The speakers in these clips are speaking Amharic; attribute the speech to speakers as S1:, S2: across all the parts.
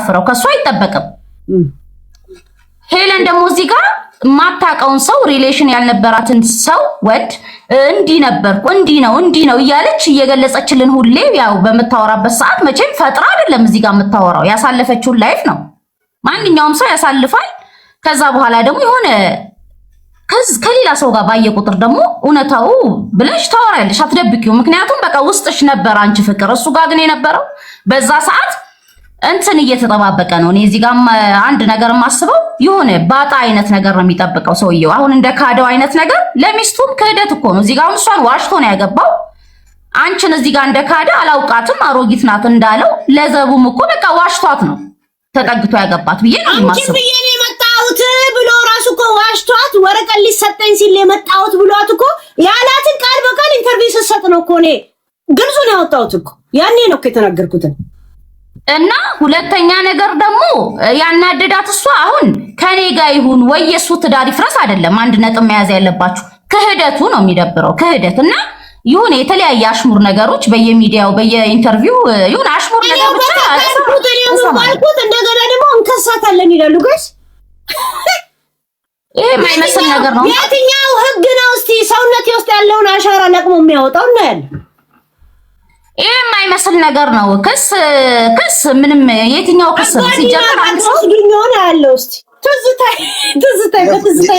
S1: የምታሳፍረው ከሷ አይጠበቅም። ሄለን ደግሞ እዚህ ጋር ማታቀውን ሰው ሪሌሽን ያልነበራትን ሰው ወድ እንዲህ ነበርኩ እንዲህ ነው እያለች እየገለጸችልን ሁሌ ያው በመታወራበት ሰዓት መቼም ፈጥራ አይደለም እዚህ ጋር የምታወራው ያሳለፈችውን ላይፍ ነው። ማንኛውም ሰው ያሳልፋል። ከዛ በኋላ ደግሞ የሆነ ከሌላ ሰው ጋር ባየ ቁጥር ደግሞ እውነታው ብለሽ ታወራለሽ፣ አትደብቂው። ምክንያቱም በቃ ውስጥሽ ነበር አንቺ ፍቅር። እሱ ጋር ግን የነበረው በዛ ሰዓት እንትን እየተጠባበቀ ነው። እኔ እዚህ ጋር አንድ ነገር የማስበው የሆነ ባጣ አይነት ነገር ነው የሚጠብቀው ሰውየው። አሁን እንደ ካደው አይነት ነገር ለሚስቱም ክህደት እኮ ነው። እዚህ ጋር እሷን ዋሽቶ ነው ያገባው። አንቺን እዚህ ጋር እንደ ካደ አላውቃትም አሮጊት ናት እንዳለው ለዘቡም እኮ በቃ ዋሽቷት ነው ተጠግቶ ያገባት ብዬ ነው የማስበው።
S2: አንቺ ብዬ ነው የመጣሁት ብሎ ራሱ እኮ ዋሽቷት ወረቀት ሊሰጠኝ ሲል የመጣሁት ብሏት እኮ ያላትን ቃል በቃል ኢንተርቪው ስትሰጥ ነው እኮ እኔ ግልጹን ያወጣሁት እኮ ያኔ ነው እኮ የተናገርኩት።
S1: እና ሁለተኛ ነገር ደግሞ ያናደዳት እሷ አሁን ከኔ ጋር ይሁን ወይ የሱ ትዳር ይፍረስ አይደለም አንድ ነጥብ መያዝ ያለባችሁ ክህደቱ ነው የሚደብረው። ክህደት እና ይሁን የተለያየ አሽሙር ነገሮች በየሚዲያው በየኢንተርቪው ይሁን አሽሙር ነገር ብቻ
S2: አልኩት። እንደገና ደግሞ እንከሳታለን ይላሉ ጋይስ።
S1: ይሄ የማይመስል ነገር ነው።
S2: የትኛው ህግ ነው እስቲ ሰውነቴ ውስጥ ያለውን አሻራ ለቅሞ የሚያወጣው ነው ያለ?
S1: ይሄ የማይመስል ነገር ነው። ክስ ምንም የትኛው ክስ ሲጀምር አንድ ሰው
S2: ዱኛውን ያለው እስቲ ትዝታይ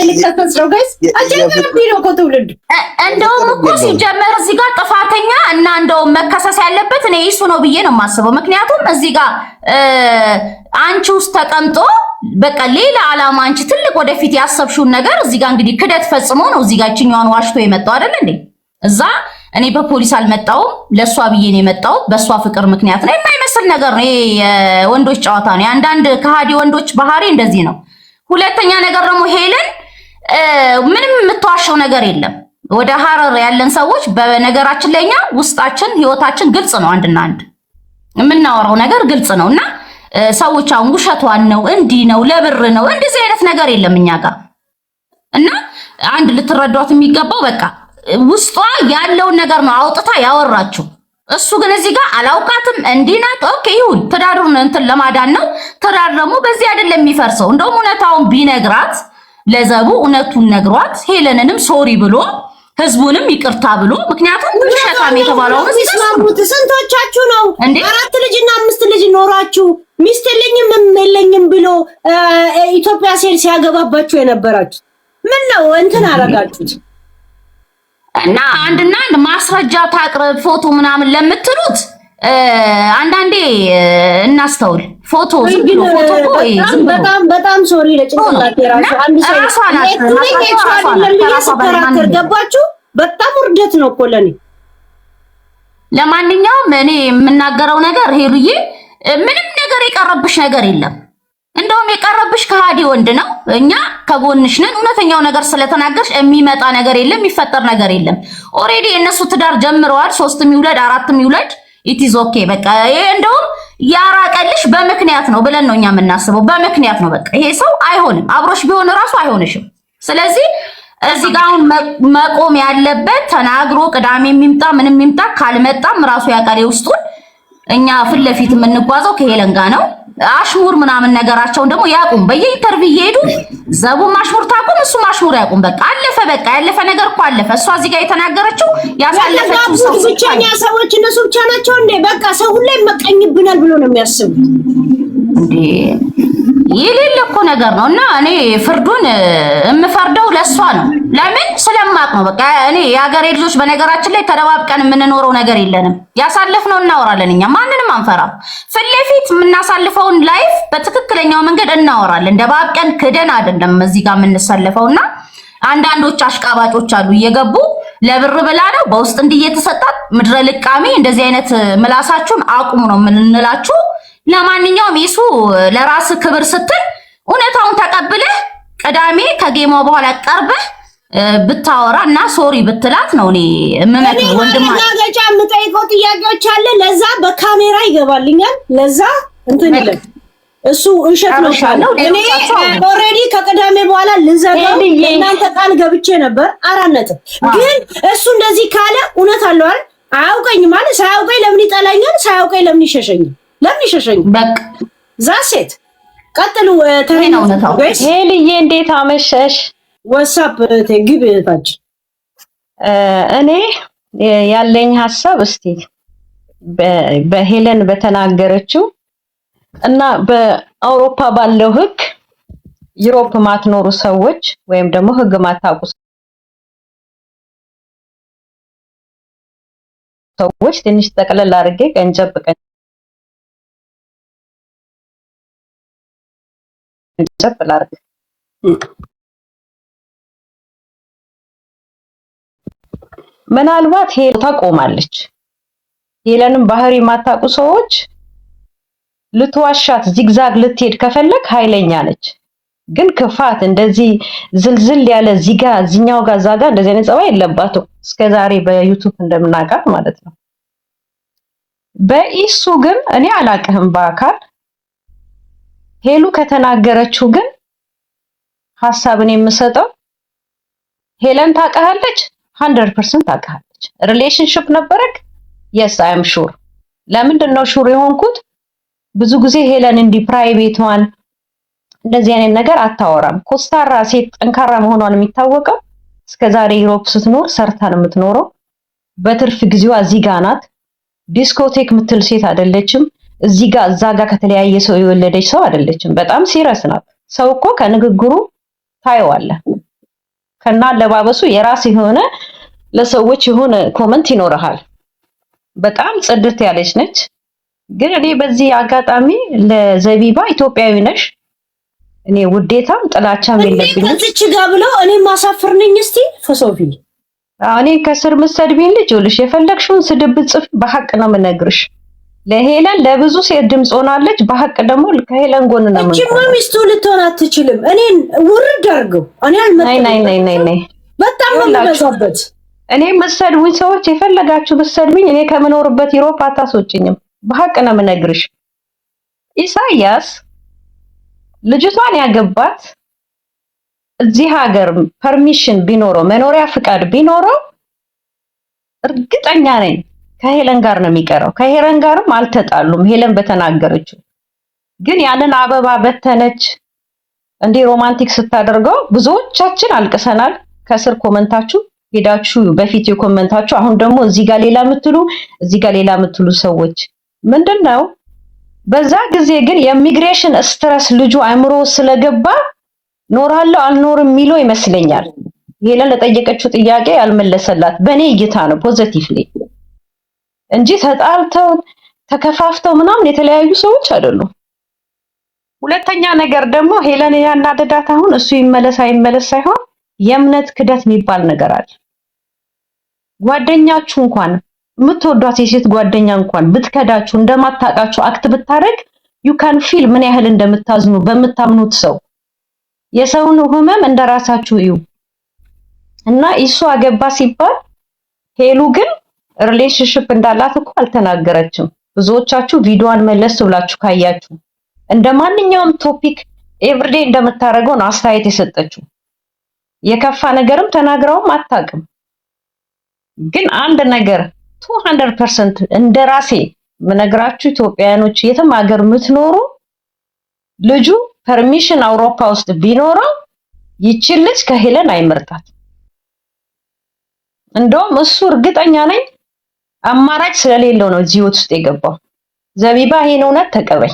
S2: ልከተስረው ጋይስ አጀምር ቢሮ ኮትውልድ
S1: እንደውም እኮ ሲጀመር እዚህ ጋር ጥፋተኛ እና እንደውም መከሰስ ያለበት እኔ እሱ ነው ብዬ ነው የማስበው። ምክንያቱም እዚህ ጋር አንቺ ውስጥ ተቀምጦ በቃ ሌላ ዓላማ አንቺ ትልቅ ወደፊት ያሰብሽውን ነገር እዚህ ጋር እንግዲህ ክደት ፈጽሞ ነው እዚህ ጋር እኛውን ዋሽቶ የመጣው አይደል እንዴ? እዛ እኔ በፖሊስ አልመጣውም ለሷ ብዬ ነው የመጣው በሷ ፍቅር ምክንያት ነው። የማይመስል ነገር ነው። ይሄ የወንዶች ጨዋታ ነው። አንዳንድ ከሃዲ ወንዶች ባህሪ እንደዚህ ነው። ሁለተኛ ነገር ደግሞ ሄለን ምንም የምትዋሸው ነገር የለም። ወደ ሐረር ያለን ሰዎች በነገራችን ላይ እኛ ውስጣችን ህይወታችን ግልጽ ነው። አንድና አንድ የምናወራው ነገር ግልጽ ነው እና ሰዎች አሁን ውሸቷን ነው እንዲህ ነው ለብር ነው እንደዚህ አይነት ነገር የለም እኛ ጋር እና አንድ ልትረዷት የሚገባው በቃ ውስጧ ያለውን ነገር ነው አውጥታ ያወራችው። እሱ ግን እዚህ ጋር አላውቃትም እንዲህ ናት። ኦኬ ይሁን ትዳሩን እንትን ለማዳን ነው። ትዳር ደግሞ በዚህ አይደለም የሚፈርሰው። እንደውም እውነታውን ቢነግራት ለዘቡ እውነቱን ነግሯት ሄለንንም ሶሪ ብሎ ህዝቡንም ይቅርታ ብሎ ምክንያቱም ውሸታም የተባለው
S2: ሲስማሙት ስንቶቻችሁ ነው 4 ልጅና 5 ልጅ ኖራችሁ ሚስት የለኝም ብሎ ኢትዮጵያ ሴል ሲያገባባችሁ የነበራችሁ ምን ነው እንትን አረጋችሁት?
S1: እና አንድና አንድ ማስረጃ ታቅርብ ፎቶ ምናምን ለምትሉት አንዳንዴ እናስተውል። ፎቶ ዝም ብሎ ፎቶ ወይ ዝም ብሎ
S2: በጣም ሶሪ ለጭንቅላት የራሱ አንድ ሰው ገባችሁ። በጣም ውርደት ነው እኮ ለኔ።
S1: ለማንኛውም እኔ የምናገረው ነገር ሄሉዬ ምንም ነገር የቀረብሽ ነገር የለም። እንደውም የቀረብሽ ከሃዲ ወንድ ነው። እኛ ከጎንሽ ነን። እውነተኛው ነገር ስለተናገርሽ የሚመጣ ነገር የለም፣ የሚፈጠር ነገር የለም። ኦሬዲ የነሱ ትዳር ጀምረዋል። 3 ይውለድ 4 ይውለድ ኢት ኢዝ ኦኬ። በቃ ይሄ እንደውም ያራቀልሽ በምክንያት ነው ብለን ነው እኛ የምናስበው። በምክንያት ነው በቃ ይሄ ሰው አይሆንም፣ አብሮሽ ቢሆን ራሱ አይሆንሽም። ስለዚህ እዚህ ጋር አሁን መቆም ያለበት ተናግሮ ቅዳሜ የሚምጣ ምንም የሚምጣ ካልመጣም ራሱ ያቃሌ ውስጡን እኛ ፊት ለፊት የምንጓዘው ከሄለን ጋር ነው። አሽሙር ምናምን ነገራቸውን ደግሞ ያቁም። በየኢንተርቪው እየሄዱ ዘቡም አሽሙር ታቁም፣ እሱ አሽሙር ያቁም። በቃ አለፈ። በቃ ያለፈ ነገር እኮ አለፈ። እሷ እዚህ ጋር የተናገረችው ያሳለፈችው ሰው
S2: ብቻኛ ሰዎች እነሱ ብቻ ናቸው እንዴ? በቃ ሰው ሁሉ ይመቀኝብናል ብሎ ነው የሚያስቡት
S1: እንዴ? የሌለ እኮ ነገር ነው። እና እኔ ፍርዱን የምፈርደው ለሷ ነው። ለምን ስለማቅ ነው። በቃ እኔ የሀገሬ ልጆች በነገራችን ላይ ተደባብቀን የምንኖረው ነገር የለንም። ያሳለፍነው እናወራለን። እኛ ማንንም አንፈራም። ፊት ለፊት የምናሳልፈውን ላይፍ በትክክለኛው መንገድ እናወራለን። ደባብቀን ክደን አይደለም እዚህ ጋር የምንሰለፈውና አንዳንዶች አሽቃባጮች አሉ እየገቡ ለብር ብላ ነው በውስጥ እንዲየተሰጣት ምድረ ልቃሚ እንደዚህ አይነት ምላሳችሁን አቁሙ ነው የምንላችሁ። ለማንኛውም ይሱ ለራስ ክብር ስትል እውነታውን ተቀብለህ ቅዳሜ ከጌማው በኋላ ቀርበህ ብታወራ እና ሶሪ ብትላት ነው እኔ እምመክር። ወንድማ
S2: ለጋጫ የምጠይቀው ጥያቄዎች አለ። ለዛ በካሜራ ይገባልኛል። ለዛ እንትን ይላል እሱ እሸት ነው ካለው እኔ ኦሬዲ ከቅዳሜ በኋላ ልዘጋው እናንተ ቃል ገብቼ ነበር 4 ነጥብ። ግን እሱ እንደዚህ ካለ እውነት አለው አይደል? አያውቀኝ ማለት ሳያውቀኝ ለምን ይጠላኛል? ሳያውቀኝ ለምን ይሸሸኛል? ለምን ይሸሸኝ?
S1: በቃ
S2: ዛሴት ቀጥሉ። ተሬና
S1: ነው
S3: ሄልዬ እንዴት አመሸሽ?
S2: ዋትስአፕ ግብታች
S3: እኔ ያለኝ ሐሳብ እስቲ በሄለን በተናገረችው እና በአውሮፓ ባለው ህግ ዩሮፕ ማትኖሩ ሰዎች ወይም ደግሞ ህግ ማታውቁ ሰዎች ትንሽ ጠቅለል አድርጌ ቀንጨብ ላድርግ። ምናልባት ሄለን ታቆማለች። ሄለንም ባህሪ ማታውቁ ሰዎች ልትዋሻት ዚግዛግ ልትሄድ ከፈለክ ኃይለኛ ነች። ግን ክፋት እንደዚህ ዝልዝል ያለ ዚጋ ዚኛው ጋር ዛጋ እንደዚህ አይነት ጸባይ የለባትም እስከዛሬ በዩቲዩብ እንደምናውቃት ማለት ነው። በኢሱ ግን እኔ አላቅህም በአካል ሄሉ ከተናገረችው ግን ሐሳብን የምሰጠው ሄለን ታውቃለች 100% ታውቃለች። ሪሌሽንሺፕ ነበረክ? yes I am sure። ለምንድን ነው ሹር የሆንኩት? ብዙ ጊዜ ሄለን እንዲ ፕራይቬቷን እንደዚህ አይነት ነገር አታወራም። ኮስታራ ሴት ጠንካራ መሆኗን የሚታወቀው እስከዛሬ ዩሮፕ ስትኖር ሰርታን የምትኖረው በትርፍ ጊዜዋ እዚህ ጋር ናት። ዲስኮቴክ ምትል ሴት አይደለችም። እዚህ ጋር እዛ ጋር ከተለያየ ሰው የወለደች ሰው አይደለችም። በጣም ሲሪየስ ናት። ሰው እኮ ከንግግሩ ታየዋለህ። ከና ለባበሱ የራስ የሆነ ለሰዎች የሆነ ኮመንት ይኖርሃል። በጣም ጽድት ያለች ነች። ግን እኔ በዚህ አጋጣሚ ለዘቢባ ኢትዮጵያዊ ነሽ እኔ ውዴታም ጥላቻም የለብኝም።
S2: እዚች ጋር ብለው እኔ ማሳፍር ነኝ እስቲ ፈሶፊ
S3: እኔ ከስር መሰድብኝ ልጅ ልሽ የፈለግሽውን ስድብ ጽፍ በሐቅ ነው የምነግርሽ። ለሄለን ለብዙ ሴት ድምጽ ሆናለች። በሐቅ ደግሞ ከሄለን ጎን ነው ማለት ነው።
S2: ሚስቱ ልትሆን አትችልም። እኔን ውርድ አድርገው እኔ አልመጣም።
S3: ነይ
S2: በጣም ነው የምበዛበት።
S3: እኔ መሰድቡኝ ሰዎች የፈለጋችሁ ብትሰድቡኝ እኔ ከምኖርበት ዩሮፕ አታስወጭኝም። በሐቅ ነው የምነግርሽ። ኢሳያስ ልጅቷን ያገባት እዚህ ሀገር ፐርሚሽን ቢኖረው መኖሪያ ፍቃድ ቢኖረው እርግጠኛ ነኝ ከሄለን ጋር ነው የሚቀረው። ከሄለን ጋርም አልተጣሉም። ሄለን በተናገረችው ግን ያንን አበባ በተነች እንዴ ሮማንቲክ ስታደርገው ብዙዎቻችን አልቅሰናል። ከስር ኮመንታችሁ ሄዳችሁ በፊት የኮመንታችሁ አሁን ደግሞ እዚህ ጋር ሌላ የምትሉ እዚህ ጋር ሌላ የምትሉ ሰዎች ምንድነው? በዛ ጊዜ ግን የኢሚግሬሽን ስትረስ ልጁ አእምሮ ስለገባ ኖራለሁ አልኖርም የሚለው ይመስለኛል። ሄለን ለጠየቀችው ጥያቄ ያልመለሰላት በኔ እይታ ነው ፖዚቲቭሊ እንጂ ተጣልተው ተከፋፍተው ምናምን የተለያዩ ሰዎች አይደሉም። ሁለተኛ ነገር ደግሞ ሄለን ያናደዳት አሁን እሱ ይመለስ አይመለስ ሳይሆን የእምነት ክደት የሚባል ነገር አለ። ጓደኛችሁ እንኳን የምትወዷት የሴት ጓደኛ እንኳን ብትከዳችሁ እንደማታውቃችሁ አክት ብታረግ you can feel ምን ያህል እንደምታዝኑ በምታምኑት ሰው የሰውን ህመም እንደራሳችሁ እዩ። እና እሱ አገባ ሲባል ሄሉ ግን ሪሌሽንሺፕ እንዳላት እኮ አልተናገረችም። ብዙዎቻችሁ ቪዲዮዋን መለስ ብላችሁ ካያችሁ እንደማንኛውም ቶፒክ ኤቭሪዴ እንደምታረገው ነው አስተያየት የሰጠችው። የከፋ ነገርም ተናግራውም አታውቅም። ግን አንድ ነገር 200% እንደራሴ ምነግራችሁ ኢትዮጵያኖች የትም ሀገር የምትኖሩ ልጁ ፐርሚሽን አውሮፓ ውስጥ ቢኖረው ይችል ልጅ ከሄለን አይመርጣት። እንደውም እሱ እርግጠኛ ነኝ አማራጭ ስለሌለው ነው እዚህ ውስጥ የገባው። ዘቢባ ይሄን እውነት ተቀበይ።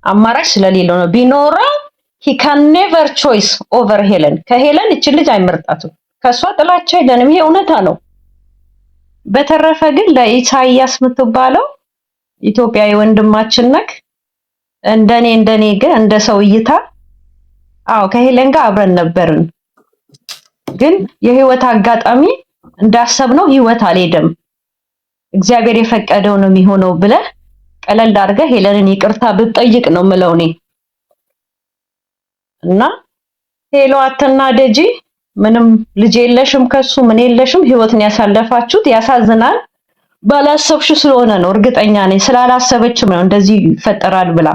S3: አማራጭ ስለሌለው ነው። ቢኖረው he can never choice over ሄለን። ከሄለን ይችል ልጅ አይመርጣትም። ከሷ ጥላቻ የለንም። ይሄ እውነታ ነው። በተረፈ ግን ለኢሳያስ የምትባለው ኢትዮጵያዊ ወንድማችን ነክ እንደኔ ግን እንደ ሰው እይታ አዎ ከሄለን ጋር አብረን ነበርን። ግን የህይወት አጋጣሚ እንዳሰብነው ህይወት አልሄደም። እግዚአብሔር የፈቀደው ነው የሚሆነው ብለህ ቀለል አድርገህ ሄለንን ይቅርታ ብትጠይቅ ነው የምለው እኔ። እና ሄሎ አትናደጂ፣ ምንም ልጅ የለሽም ከሱ ምን የለሽም፣ ህይወትን ያሳለፋችሁት ያሳዝናል። ባላሰብሽው ስለሆነ ነው እርግጠኛ ነኝ። ስላላሰበችም ነው እንደዚህ ይፈጠራል ብላ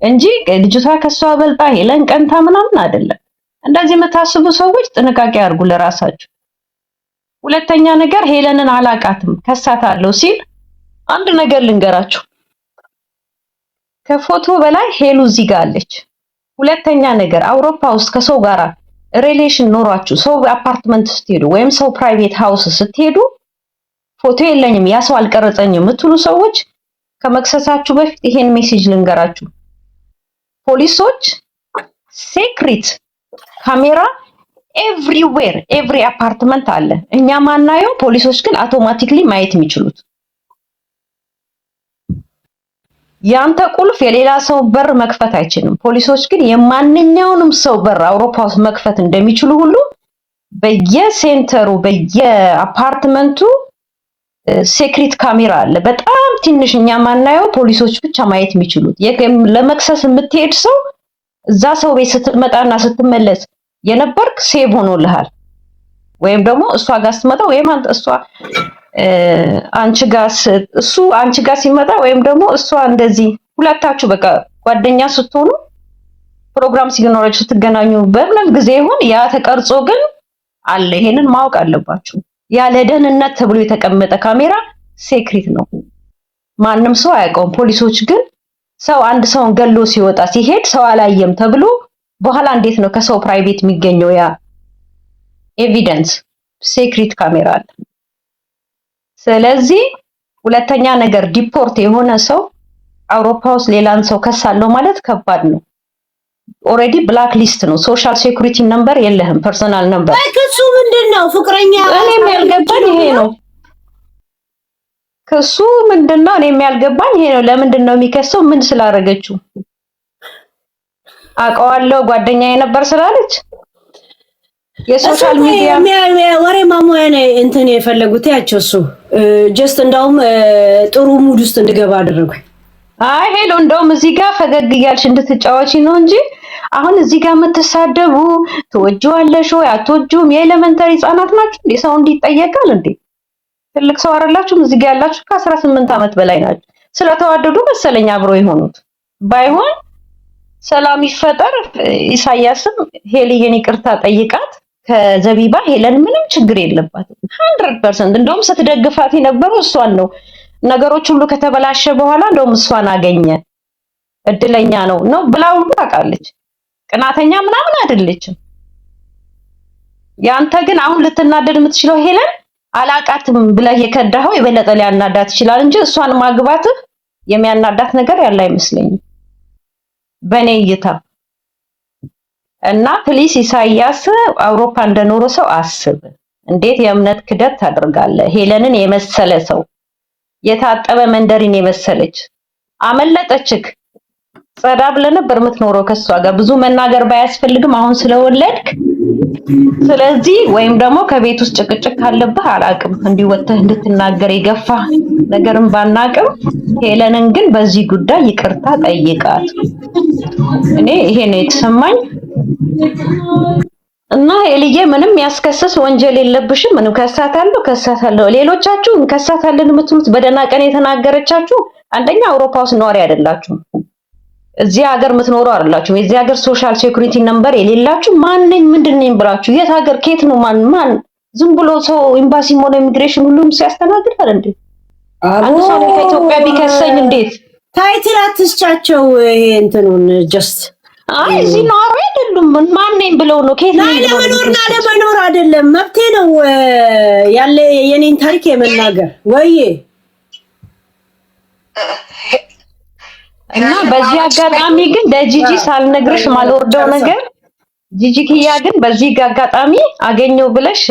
S3: እንጂ ልጅቷ ከሷ በልጣ ሄለን ቀንታ ምናምን አይደለም። እንደዚህ የምታስቡ ሰዎች ጥንቃቄ አድርጉ ለራሳችሁ። ሁለተኛ ነገር ሄለንን አላቃትም ከሳታለሁ ሲል አንድ ነገር ልንገራችሁ። ከፎቶ በላይ ሄሉ እዚህ ጋር አለች። ሁለተኛ ነገር አውሮፓ ውስጥ ከሰው ጋራ ሪሌሽን ኖሯችሁ ሰው አፓርትመንት ስትሄዱ ወይም ሰው ፕራይቬት ሃውስ ስትሄዱ ፎቶ የለኝም ያ ሰው አልቀረጸኝም የምትሉ ሰዎች ከመክሰሳችሁ በፊት ይሄን ሜሴጅ ልንገራችሁ። ፖሊሶች ሴክሬት ካሜራ ኤቭሪዌር ኤቭሪ አፓርትመንት አለ። እኛ ማናየው፣ ፖሊሶች ግን አውቶማቲክሊ ማየት የሚችሉት። ያንተ ቁልፍ የሌላ ሰው በር መክፈት አይችልም። ፖሊሶች ግን የማንኛውንም ሰው በር አውሮፓ ውስጥ መክፈት እንደሚችሉ ሁሉ በየሴንተሩ በየአፓርትመንቱ ሴክሬት ካሜራ አለ። በጣም ትንሽ እኛ ማናየው፣ ፖሊሶች ብቻ ማየት የሚችሉት። ለመክሰስ የምትሄድ ሰው እዛ ሰው ቤት ስትመጣና ስትመለስ የነበርክ ሴቭ ሆኖልሃል። ወይም ደግሞ እሷ ጋር ስትመጣ ወይም እሷ አንቺ ጋር ሲመጣ ወይም ደግሞ እሷ እንደዚህ ሁለታችሁ በቃ ጓደኛ ስትሆኑ ፕሮግራም ሲኖራችሁ ስትገናኙ በምንም ጊዜ ይሁን ያ ተቀርጾ ግን አለ። ይሄንን ማወቅ አለባችሁ። ያለ ደህንነት ተብሎ የተቀመጠ ካሜራ ሴክሬት ነው፣ ማንም ሰው አያውቀውም። ፖሊሶች ግን ሰው አንድ ሰውን ገሎ ሲወጣ ሲሄድ ሰው አላየም ተብሎ በኋላ እንዴት ነው ከሰው ፕራይቬት የሚገኘው ያ ኤቪደንስ? ሴክሬት ካሜራ አለ። ስለዚህ ሁለተኛ ነገር ዲፖርት የሆነ ሰው አውሮፓ ውስጥ ሌላን ሰው ከሳለው ማለት ከባድ ነው። ኦሬዲ ብላክ ሊስት ነው። ሶሻል ሴኩሪቲ ነምበር የለህም፣ ፐርሰናል ነምበር።
S2: ክሱ ምንድነው? ፍቅረኛ
S3: እኔም ያልገባኝ ይሄ ነው። ክሱ ምንድነው? እኔም ያልገባኝ ይሄ ነው። ለምንድን ነው የሚከሰው? ምን ስላደረገችው? አውቀዋለሁ ጓደኛዬ ነበር ስላለች የሶሻል ሚዲያ
S2: ወሬ ማሞያ ነው እንትን የፈለጉት ያቸው እሱ ጀስት እንደውም ጥሩ ሙድ ውስጥ እንድገባ አደረጉኝ።
S3: አይ ሄሎ እንደውም እዚህ ጋር ፈገግ እያልሽ እንድትጫወቺ ነው እንጂ አሁን እዚህ ጋር የምትሳደቡ ትወጂዋለሽ ወይ አትወጂውም? የኤሌመንተሪ ህጻናት ናችሁ እንዴ? ሰው እንዲጠየቃል እንዴ? ትልቅ ሰው አይደላችሁም? እዚህ ጋር ያላችሁ ከ18 ዓመት በላይ ናችሁ። ስለተዋደዱ መሰለኝ አብሮ የሆኑት። ባይሆን ሰላም ይፈጠር። ኢሳያስም ሄልየን ይቅርታ ጠይቃት። ከዘቢባ ሄለን ምንም ችግር የለባትም 100%። እንደውም ስትደግፋት የነበረው እሷን ነው። ነገሮች ሁሉ ከተበላሸ በኋላ እንደውም እሷን አገኘ እድለኛ ነው ብላው ታውቃለች። ቅናተኛ ምናምን አይደለችም። ያንተ ግን አሁን ልትናደድ የምትችለው ሄለን አላቃትም ብለህ የከዳኸው የበለጠ ሊያናዳት ይችላል እንጂ እሷን ማግባት የሚያናዳት ነገር ያለ አይመስለኝም በኔ እይታ። እና ፕሊስ ኢሳያስ አውሮፓ እንደኖረ ሰው አስብ። እንዴት የእምነት ክደት ታደርጋለህ? ሄለንን የመሰለ ሰው የታጠበ መንደሪን የመሰለች አመለጠችክ። ጸዳ ብለህ ነበር የምትኖረው ከሷ ጋር። ብዙ መናገር ባያስፈልግም አሁን ስለወለድክ፣ ስለዚህ ወይም ደግሞ ከቤት ውስጥ ጭቅጭቅ ካለብህ አላቅም እንዲወጥተህ እንድትናገር የገፋ ነገርም ባናቅም፣ ሄለንን ግን በዚህ ጉዳይ ይቅርታ ጠይቃት። እኔ ይሄ ነው የተሰማኝ። እና ሄልዬ ምንም ያስከስስ ወንጀል የለብሽም። ምንም ከሳታለሁ። ሌሎቻችሁ ከሳታለን የምትሉት በደህና ቀን የተናገረቻችሁ አንደኛ አውሮፓ ውስጥ ነዋሪ አይደላችሁም። እዚህ ሀገር የምትኖሩ አይደላችሁም። የዚህ ሀገር ሶሻል ሴኩሪቲ ነምበር የሌላችሁ ማንነኝ ምንድነኝ ብላችሁ የት ሀገር ከየት ነው ማን ዝም ብሎ ሰው ኤምባሲም ሆነ ኢሚግሬሽን ሁሉም ሲያስተናግዳል እንዴ? አንድ ሰው ከኢትዮጵያ ቢከሰኝ እንዴት
S2: ታይትል አትስጫቸው? ይሄ እንትኑን ጀስት
S3: አይ እዚህ ነዋሪ አይደሉም ማንነኝ ብለው ነው ከየት ነው
S2: ለመኖርና ለመኖር አይደለም መብቴ ነው ያለ የኔን ታሪክ የመናገር ወይ
S3: እና በዚህ አጋጣሚ ግን ለጂጂ ሳልነግርሽ ማልወርደው ነገር ጂጂኪያ ግን በዚህ አጋጣሚ አገኘው ብለሽ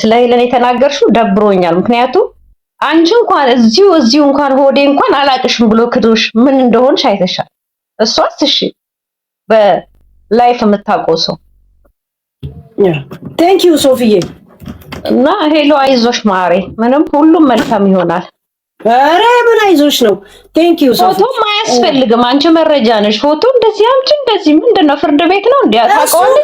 S3: ስለ ሄለን የተናገርሽው ደብሮኛል። ምክንያቱም አንቺ እንኳን እዚሁ እንኳን ሆዴ እንኳን አላቅሽም ብሎ ክዶሽ ምን እንደሆንሽ አይተሻል። እሷስ እሺ በላይፍ የምታውቀው ሰው
S2: ቴንክ ዩ ሶፊዬ።
S3: እና ሄሎ አይዞሽ ማሬ፣ ምንም ሁሉም መልካም ይሆናል።
S2: አረ ምን አይዞሽ ነው። ቴንክ ዩ ሶፊ።
S3: ፎቶ ማያስፈልግም፣ አንቺ መረጃ ነሽ። ፎቶ እንደዚህ አምጪ እንደዚህ ምንድነው? ፍርድ ቤት ነው እንዴ? አታውቀውም።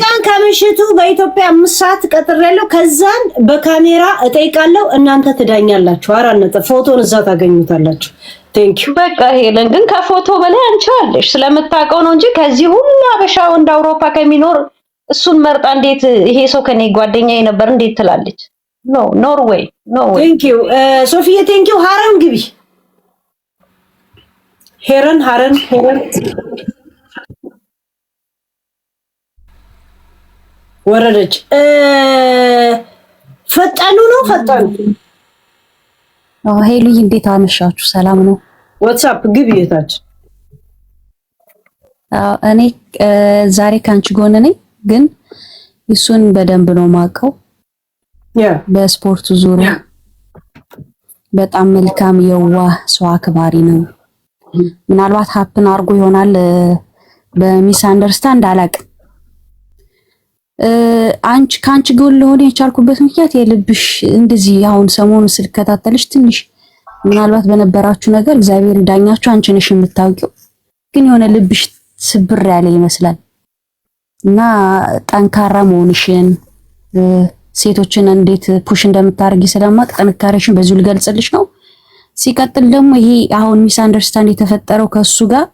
S2: ቀን ከምሽቱ በኢትዮጵያ 5 ሰዓት ቀጥሬያለሁ። ከዛን በካሜራ እጠይቃለሁ፣ እናንተ ትዳኛላችሁ። 4 ነጥብ ፎቶን እዛ ታገኙታላችሁ። ቴንክ ዩ።
S3: በቃ ሄለን ግን ከፎቶ በላይ አንቺ አለሽ ስለምታውቀው ነው እንጂ ከዚህ ሁሉ አበሻ ወንድ አውሮፓ ከሚኖር እሱን መርጣ እንዴት ይሄ ሰው ከኔ ጓደኛዬ ነበር እንዴት ትላለች? ኖ ኖርዌይ ኖ ዌይ።
S2: ቴንክ ዩ ሶፊያ ቴንክ ዩ። ሀረም ግቢ ሄረን ወረደች። ፈጠኑ።
S4: ሄሉዬ እንዴት አመሻችሁ? ሰላም ነው?
S2: ዋትስአፕ ግቢ የታች።
S4: እኔ ዛሬ ካንቺ ጎን ነኝ፣ ግን እሱን በደንብ ነው ማቀው። በስፖርቱ ዙሪያ በጣም መልካም የዋህ ሰው አክባሪ ነው። ምናልባት ሀፕን አድርጎ ይሆናል በሚስ አንደርስታንድ አላውቅም። ካንቺ ጎን ለሆነ የቻልኩበት ምክንያት የልብሽ እንደዚህ አሁን ሰሞኑን ስልከታተልሽ ትንሽ ምናልባት በነበራችሁ ነገር እግዚአብሔር ይዳኛችሁ፣ አንቺ ነሽ የምታውቂው። ግን የሆነ ልብሽ ስብር ያለ ይመስላል እና ጠንካራ መሆንሽን ሴቶችን እንዴት ፑሽ እንደምታደርጊ ስለማቅ ጥንካሬሽን በዚሁ ልገልጽልሽ ነው። ሲቀጥል ደግሞ ይሄ አሁን ሚስ አንደርስታንድ የተፈጠረው ከሱ ጋር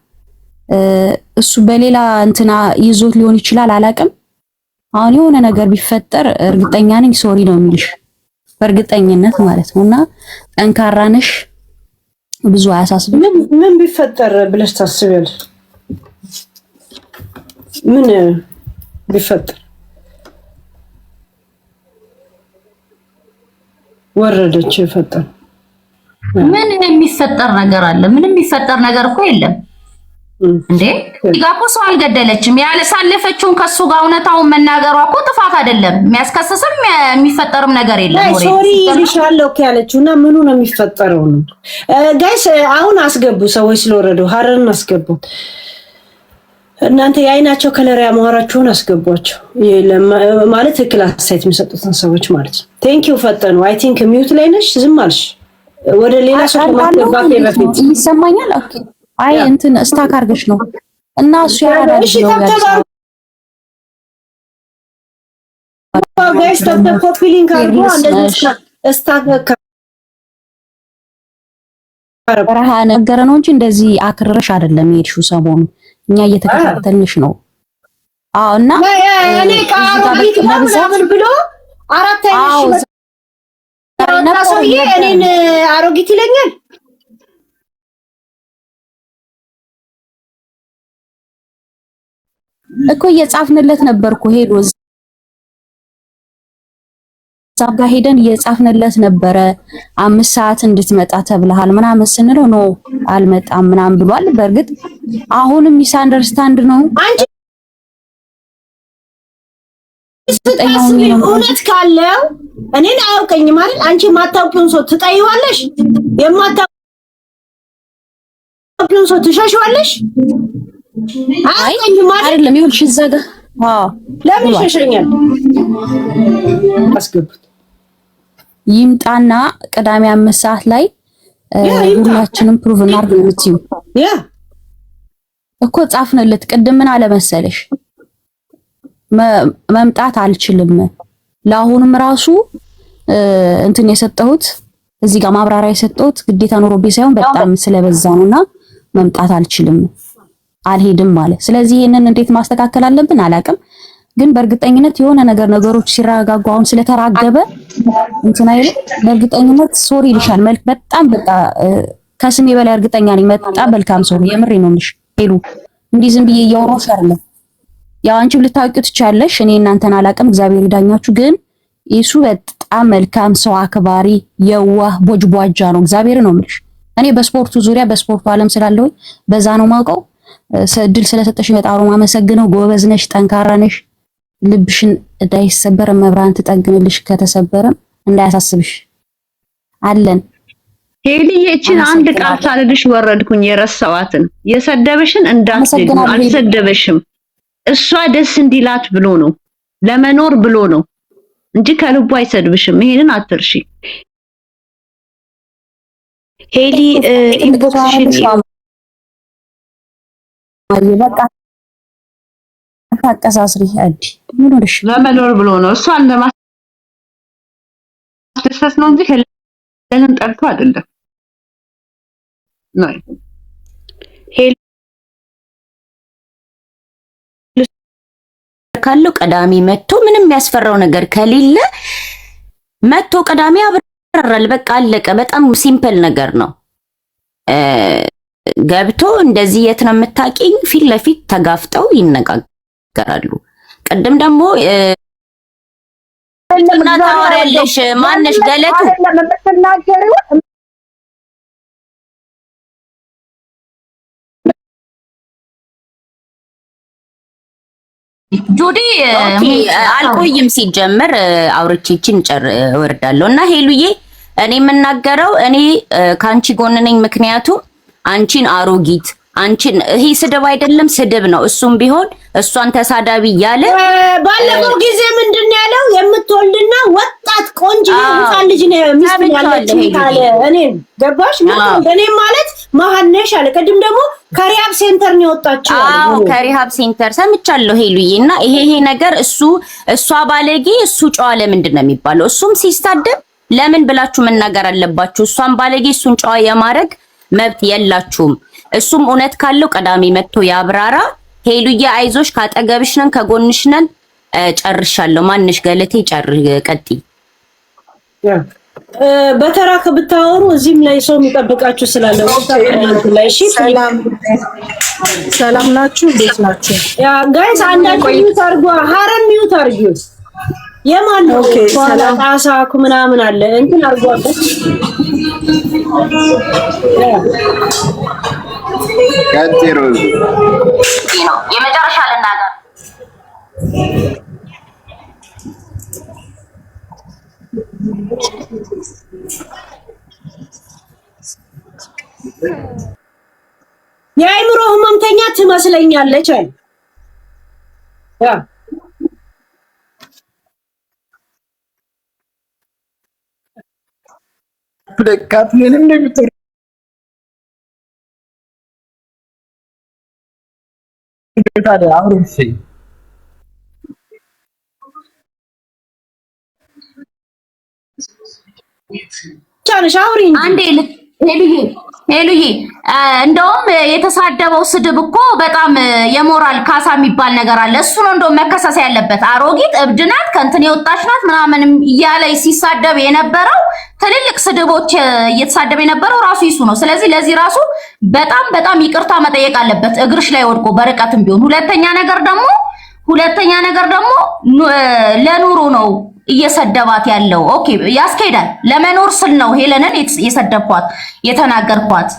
S4: እሱ በሌላ እንትና ይዞት ሊሆን ይችላል አላቅም። አሁን የሆነ ነገር ቢፈጠር እርግጠኛ ነኝ ሶሪ ነው የሚልሽ በእርግጠኝነት ማለት ነውና ጠንካራ ነሽ፣ ብዙ አያሳስብም።
S2: ምን ቢፈጠር ብለሽ ታስቢያለሽ? ምን ቢፈጠር? ወረደች ፈጠን።
S1: ምን የሚፈጠር ነገር አለ? ምንም የሚፈጠር ነገር እኮ የለም እንዴ። ይጋኮ ሰው አልገደለችም። ያለሳለፈችውን ከሱ ጋር እውነታውን መናገሯ እኮ ጥፋት አይደለም። የሚያስከስስም የሚፈጠርም ነገር የለም።
S2: ሶሪ ይልሻለሁ እኮ ያለችውና ምኑ ነው የሚፈጠረው ነው። ጋይስ አሁን አስገቡ፣ ሰዎች ስለወረዱ ሀረርን አስገቡ። እናንተ የአይናቸው ከለር ያማራችሁን አስገቧቸው። ማለት ትክክል አስተያየት የሚሰጡትን ሰዎች ማለት ነው። ቴንኪው ፈጠኑ። አይ ቲንክ ሚውት ላይ ነሽ፣ ዝም አልሽ። ወደ ሌላ ሰው ማስገባት በፊት
S4: ይሰማኛል። ኦኬ አይ እንትን ስታክ አድርገሽ ነው እና እሱ ያራዳል ነው ያለው።
S2: ጋይስ ኮፒ ሊንክ አድርጎ እንደዚህ ስታክ
S4: በረሃ ነገረ ነው እንጂ እንደዚህ አክርረሽ አይደለም የሄድሽው ሰሞኑን እኛ እየተከታተልንሽ ነው። አዎ እና
S2: እኔ ቃሪት ምናምን ብሎ አራት አይነሽ ሰውዬ እኔን አሮጊት ይለኛል።
S4: እኮ እየጻፍንለት ነበርኩ ሄዶ ዛጋ ሄደን እየጻፍንለት ነበረ። 5 ሰዓት እንድትመጣ ተብለሃል ምናምን ስንለው ነው አልመጣም ምናምን ብሏል። በእርግጥ አሁንም ሚስ አንደርስታንድ ነው።
S2: አንቺ እውነት ካለው እኔን አያውቀኝም ማለት አንቺ የማታውቂውን ሰው ትጠይዋለሽ፣ የማታውቂውን ሰው ትሸሽዋለሽ። አያውቀኝም ማለት
S4: አይደለም። ይኸውልሽ እዛ ጋር
S2: ለምን ይሸሸኛል? አስገቡት
S4: ይምጣና ቅዳሜ 5 ሰዓት ላይ ሁላችንም ፕሩቭ እናድርግ የምትይው እኮ ጻፍንለት። ቅድም ምን አለ መሰለሽ መምጣት አልችልም። ለአሁንም ራሱ እንትን የሰጠሁት እዚህ ጋር ማብራሪያ የሰጠሁት ግዴታ ኖሮብኝ ሳይሆን በጣም ስለበዛ ነውና መምጣት አልችልም አልሄድም ማለት። ስለዚህ ይሄንን እንዴት ማስተካከል አለብን አላውቅም፣ ግን በእርግጠኝነት የሆነ ነገሮች ሲረጋጉ አሁን ስለተራገበ እንትን አይደል በእርግጠኝነት ሶሪ ይልሻል። በጣም በቃ ከስሜ በላይ እርግጠኛ ነኝ። በጣም መልካም ሰው ነው። የምሬ ነው የምልሽ ሄሉ፣ እንዲህ ዝም ብዬ እያወራሁሽ አይደለም። ያው አንቺም ልታውቂው ትቻለሽ፣ እኔ እናንተን አላውቅም፣ እግዚአብሔር ይዳኛችሁ። ግን እሱ በጣም መልካም ሰው፣ አክባሪ፣ የዋህ ቦጅቧጃ ነው። እግዚአብሔር ነው የምልሽ። እኔ በስፖርቱ ዙሪያ በስፖርቱ ዓለም ስላለሁኝ በዛ ነው ማውቀው። እድል ስለሰጠሽ በጣም ነው የማመሰግነው። ጎበዝ ነሽ፣ ጠንካራ ነሽ። ልብሽን እንዳይሰበር መብራን ትጠግንልሽ፣ ከተሰበረም እንዳያሳስብሽ አለን።
S3: ሄልዬ እቺን አንድ ቃል ሳልልሽ ወረድኩኝ። የረሳዋትን የሰደበሽን እንዳትደግም። አልሰደበሽም። እሷ ደስ እንዲላት ብሎ ነው ለመኖር ብሎ ነው እንጂ ከልቡ አይሰድብሽም። ይሄንን አትርሺ ሄሊ። ኢንቦክስሽን
S4: በቃ ታቀሳስሪ አዲ ምን ሆነሽ?
S3: ለመኖር ብሎ ነው እሷን ለማስደሰት ነው እንጂ ሄለን ጠልቶ አይደለም። ነው ሄል
S5: ካለው ቀዳሚ መጥቶ ምንም የሚያስፈራው ነገር ከሌለ መጥቶ ቀዳሚ ያበራል። በቃ አለቀ። በጣም ሲምፕል ነገር ነው። ገብቶ እንደዚህ የት ነው የምታውቂኝ ፊት ለፊት ተጋፍጠው ይነጋገራሉ። ቅድም ደግሞ እና ታወሪያለሽ ማነሽ ገለቱ
S1: ጁዲ
S5: አልቆይም ሲጀመር አውርቼችን ወርዳለሁ እና ሄሉዬ እኔ የምናገረው እኔ ካንቺ ጎን ነኝ። ምክንያቱም አንቺን አሮጊት አንቺን ይሄ ስድብ አይደለም ስድብ ነው። እሱም ቢሆን እሷን ተሳዳቢ ያለ
S2: ባለፈው ጊዜ ምንድን ያለው የምትወልድና ወጣት ቆንጆ ህፃን ልጅ ነው ሚስት ያለችኝ ካለ እኔም ገባሽ እኔም ማለት መሀነሽ አለ። ቅድም ደግሞ ከሪሃብ ሴንተር ነው የወጣችው።
S5: አዎ ከሪሃብ ሴንተር ሰምቻለሁ ሄሉዬ። እና ይሄ ነገር እሷ ባለጌ እሱ ጨዋ ለምንድን ነው የሚባለው? እሱም ሲሳደብ ለምን ብላችሁ መናገር አለባችሁ? እሷን ባለጌ እሱን ጨዋ የማድረግ መብት የላችሁም። እሱም እውነት ካለው ቀዳሚ መጥቶ ያብራራ። ሄሉዬ አይዞሽ፣ ካጠገብሽ ነን፣ ከጎንሽ ነን። ጨርሻለሁ። ማንሽ ገለቴ ቀጥይ።
S2: በተራ ብታወሩ እዚህም ላይ ሰው የሚጠብቃችሁ ስላለ እሺ።
S6: ሰላም ናችሁ? እንዴት ናችሁ?
S2: ያ ጋይስ አንዳንድ ሚዩት አርጓ ሀረም ሚዩት አርጊው። የማን ነው? ሰላም አሳኩ ምናምን አለ እንትን አርጓበት
S7: ቀጥሩ
S1: ነው የመጨረሻ ልናገር።
S2: የአእምሮ ህመምተኛ ትመስለኛለች አይ ያ
S7: ለካት ምንም እንደምትወር ታዲያ አሁን
S2: ቻንሽ አውሪ
S1: አንዴ ሄሉዬ እንደውም የተሳደበው ስድብ እኮ በጣም የሞራል ካሳ የሚባል ነገር አለ። እሱ ነው እንደውም መከሰስ ያለበት። አሮጊት እብድ ናት ከእንትን የወጣች ናት ምናምን እያለ ሲሳደብ የነበረው ትልልቅ ስድቦች እየተሳደበ የነበረው ራሱ ይሱ ነው። ስለዚህ ለዚህ ራሱ በጣም ይቅርታ መጠየቅ አለበት እግርሽ ላይ ወድቆ በርቀትም ቢሆን። ሁለተኛ ነገር ደግሞ ለኑሮ ነው እየሰደባት ያለው። ኦኬ ያስኬዳል። ለመኖር ስል ነው ሄለንን የሰደብኳት የተናገርኳት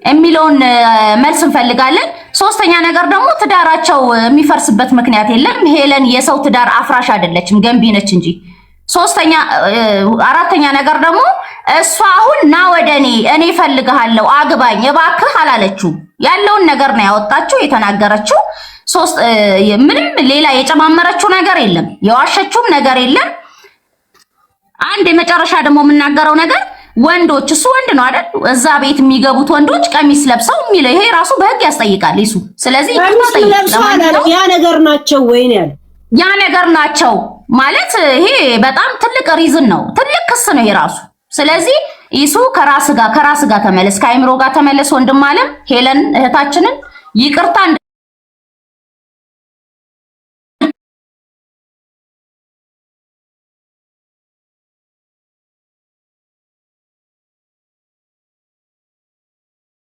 S1: የሚለውን መልስ እንፈልጋለን። ሶስተኛ ነገር ደግሞ ትዳራቸው የሚፈርስበት ምክንያት የለም። ሄለን የሰው ትዳር አፍራሽ አይደለችም፣ ገንቢ ነች እንጂ። አራተኛ ነገር ደግሞ እሷ አሁን ና ወደ እኔ ፈልግሃለሁ አግባኝ እባክህ አላለችው። ያለውን ነገር ነው ያወጣችው የተናገረችው። ምንም ሌላ የጨማመረችው ነገር የለም፣ የዋሸችውም ነገር የለም። አንድ የመጨረሻ ደግሞ የምናገረው ነገር ወንዶች እሱ ወንድ ነው አይደል? እዛ ቤት የሚገቡት ወንዶች ቀሚስ ለብሰው የሚለው ይሄ ራሱ በህግ ያስጠይቃል ይሱ። ስለዚህ
S2: ያ ነገር ናቸው ወይ ነው
S1: ያ ነገር ናቸው ማለት ይሄ በጣም ትልቅ ሪዝን ነው፣ ትልቅ ክስ ነው ይሄ ራሱ። ስለዚህ ይሱ ከራስ ጋር ተመለስ፣ ከአይምሮ ጋር ተመለስ። ወንድም አለም ሄለን እህታችንን ይቅርታ